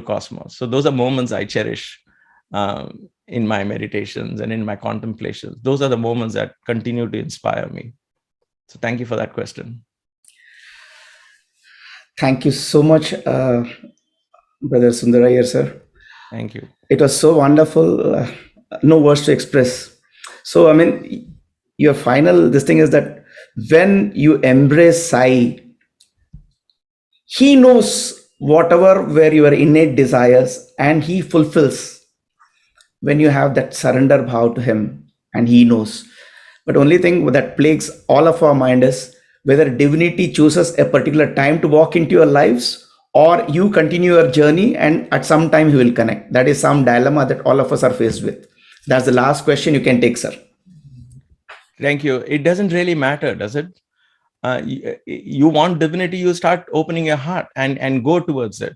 cosmos. So those are moments I cherish in my meditations and in my contemplations. Those are the moments that continue to inspire me. So thank you for that question. Thank you so much, Brother Sunder Iyer, sir. Thank you. It was so wonderful. No words to express. So, I mean, your this thing is that when you embrace Sai, he knows whatever were your innate desires and he fulfills. When you have that surrender bhav to him, and he knows. But only thing that plagues all of our mind is whether divinity chooses a particular time to walk into your lives, or you continue your journey and at some time he will connect. That is some dilemma that all of us are faced with. That's the last question you can take, sir. Thank you. It doesn't really matter, does it? You want divinity, you start opening your heart and go towards it.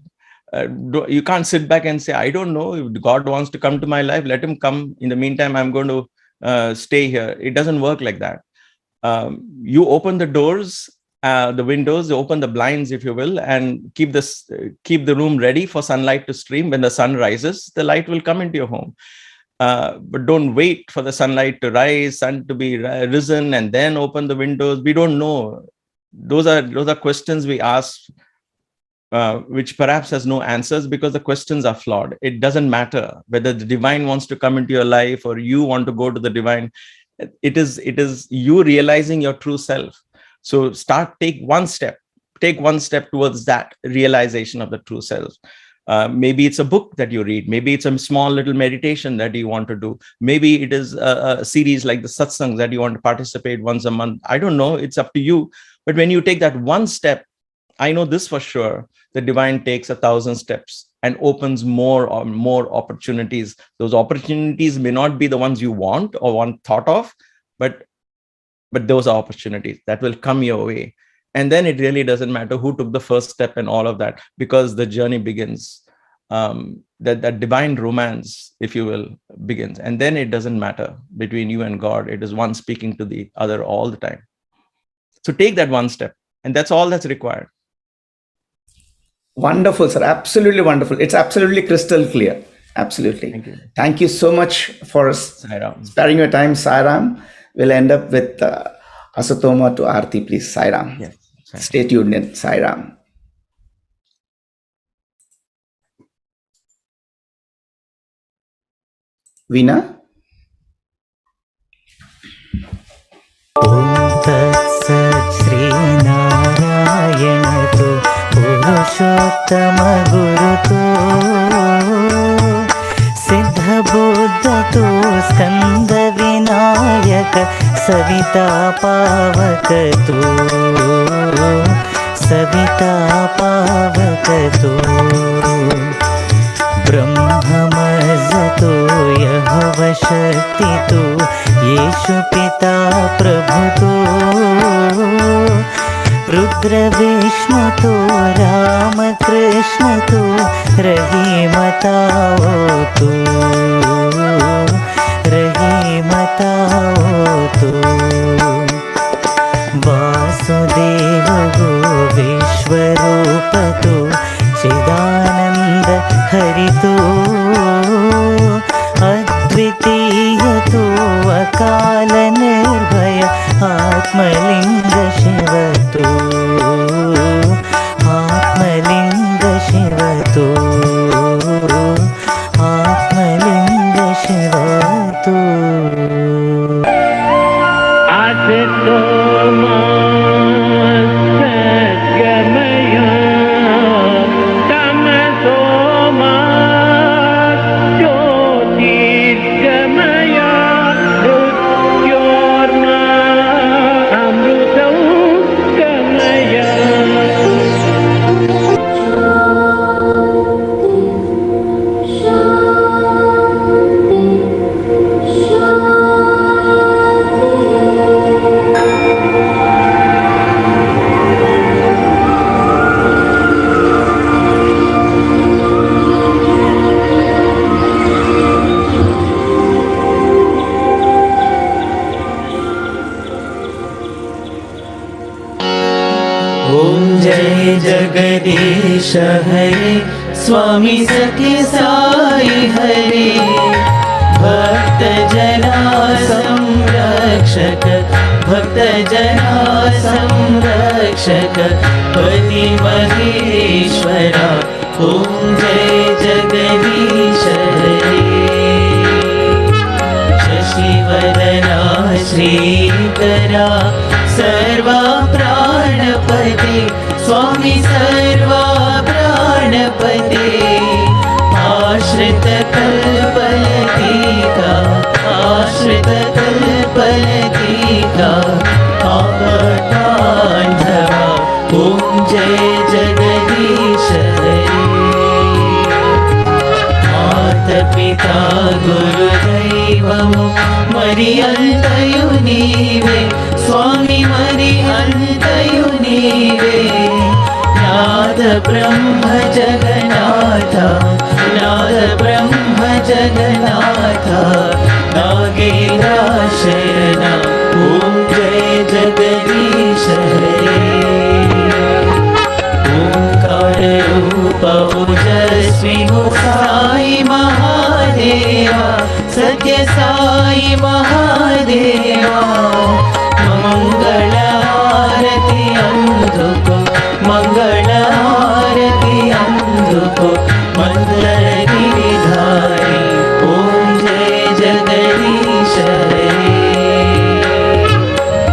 You can't sit back and say, I don't know, if God wants to come to my life, let him come. In the meantime, I'm going to stay here. It doesn't work like that. You open the doors, the windows, open the blinds, if you will, and keep the room ready for sunlight to stream. When the sun rises, the light will come into your home. But don't wait for the sunlight to rise, sun to be risen, and then open the windows. We don't know. Those are questions we ask, which perhaps has no answers because the questions are flawed. It doesn't matter whether the divine wants to come into your life or you want to go to the divine. It is you realizing your true self. So take one step towards that realization of the true self. Maybe it's a book that you read. Maybe it's a small little meditation that you want to do. Maybe it is a series like the Satsang that you want to participate once a month. I don't know. It's up to you. But when you take that one step, I know this for sure, the divine takes 1,000 steps and opens more opportunities. Those opportunities may not be the ones you want or thought of, but those are opportunities that will come your way. And then it really doesn't matter who took the first step and all of that, because the journey begins. That divine romance, if you will, begins. And then it doesn't matter between you and God. It is one speaking to the other all the time. So take that one step, and that's all that's required. Wonderful, sir. Absolutely wonderful. It's absolutely crystal clear. Absolutely. Thank you. Thank you so much for sparing your time, Sairam. We'll end up with Asatoma to Aarti, please. Sairam. Yes. Stay tuned in. Sairam. Veena? पुरुषोत्तम गुरुतो सिद्ध बुद्ध तो स्कंद विनायक सविता पावक तू, सविता पावक तू। ब्रह्ममज तू यहोव शक्ति तू, येशु पिता प्रभु तू। रुद्र विष्णु तू, राम कृष्ण तू, रहीमताओ तू, रहीमताओ तू। वासुदेव गो विश्वरूप तू, चिदानंद हरि तू। अद्वितीय तू, अकाल निर्भय आत्मलिंग शिव तू, आत्मलिंग शिव तू, आत्मलिंग शिव तू। आसतो सद्गमया तमसो मा ज्योतिर्गमया मृत्योर्मा अमृतं गमया। ओम जय जगदीश हरे, स्वामी सत्य साई हरे। भक्त जना संरक्षक, भक्त जना संरक्षक, पति महेश्वरा। ओम जय जगदीश हरे। शशिवदना श्रीकरा, सर्वा प्राणपते, स्वामी सर्वा प्राणपते। आश्रित कल्पलतिका, आश्रित कल्पलतिका, आपदान्धवा। ओम जय जगदीश हरे। माता-पिता गुरुदैवमु मरि अन्तयु नीवे, स्वामी मरि अन्तयु नीवे। नाद ब्रह्म जगन्नाथ, नाद ब्रह्म जगन्नाथ, नागेन्द्राशयना। ओम जय जगदीश हरे। ओंकार रूप ओजस्वी हो साई महादेवा, सत्य साई महादेवा। मंगल आरती अंधुको, मंगल आरती अंधुको, मंत्र गिरिधारी। ओम जय जगदीश हरे।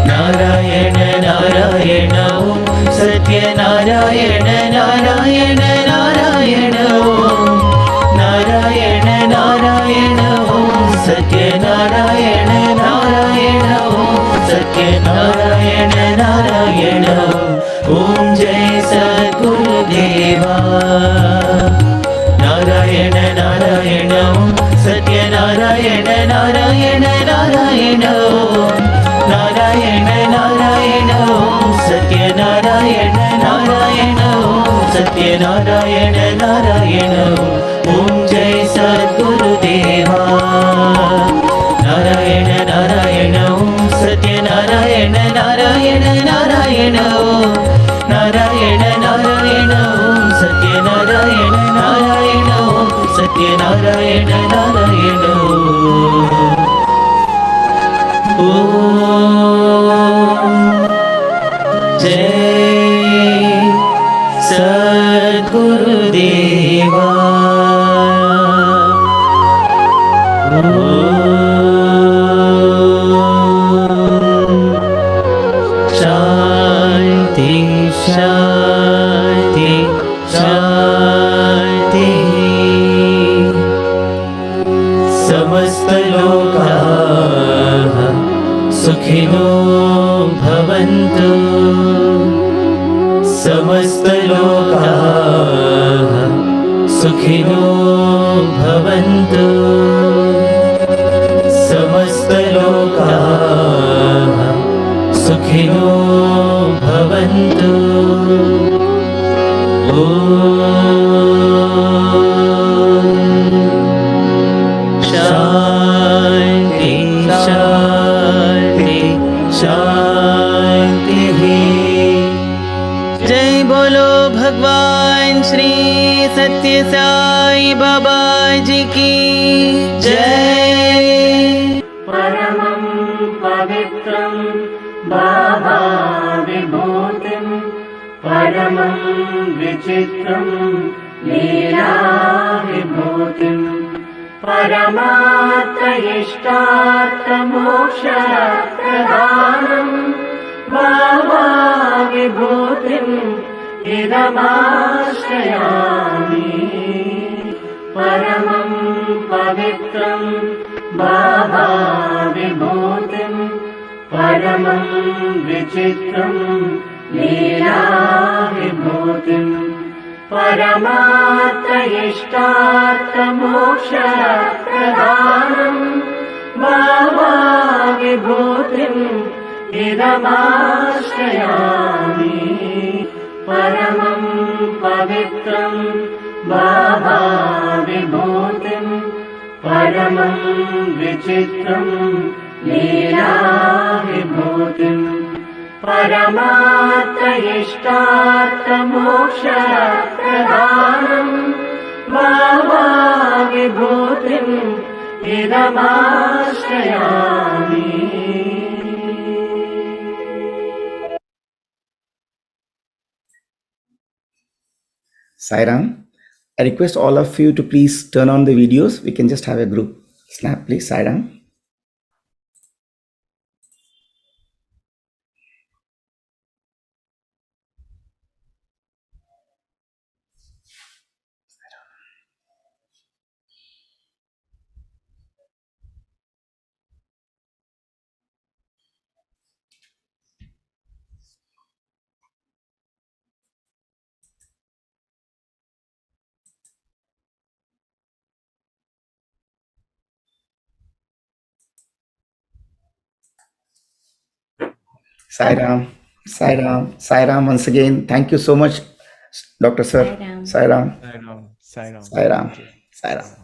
नारायण नारायण ओम, सत्य नारायण नारायण नारायण ओम। नारायण नारायण ओम, सत्य नारायण नारायण ओम, सत्य नारायण नारायण ओम। जय सद्गुरुदेवा। नारायण नारायण ओम, सत्य नारायण नारायण नारायण ओम। नारायण नारायण ओम, सत्य नारायण नारायण ओम, सत्य नारायण नारायण ओम। जय सद्गुरुदेवा। नारायण नारायण ओम, सत्य नारायण नारायण नारायण ओम। नारायण नारायण ओम, सत्य नारायण नारायण ओम, सत्य नारायण नारायण ओम। जय सद्गुरुदेवा। शांति शांति शांति। समस्त लोकाः सुखिनो सुखिनो भवन्तु समस्तलोकाः सुखिनो भवन्तु शान्ति शान्ति शान्तिः जय बोलो भगवान श्री सत्य साई बाबा जी की जय। परमं पवित्रं बाबा विभूतिं परमं विचित्रं लीला विभूतिं परमार्थइष्टार्थमोक्षप्रदानं बाबा विभूतिम् इदमाश्रयामि। परमं पवित्रं बाबा विभूतिं परमं विचित्रं लीला विभूतिं परमार्थइष्टार्थमोक्षप्रदानं बाबा विभूतिम् इदमाश्रयामि। परमं पवित्रं बाबा विभूतिं परमं विचित्रं लीला विभूतिं परमार्थइष्टार्थमोक्षप्रदानं बाबा विभूतिम् इदमाश्रयामि। Sairam, I request all of you to please turn on the videos. We can just have a group snap, please. Sairam. Sairam, Sairam, Sairam once again. Thank you so much, Dr. Sir. Sairam. Sairam, Sairam, Sairam. Sairam, Thank you. Sairam.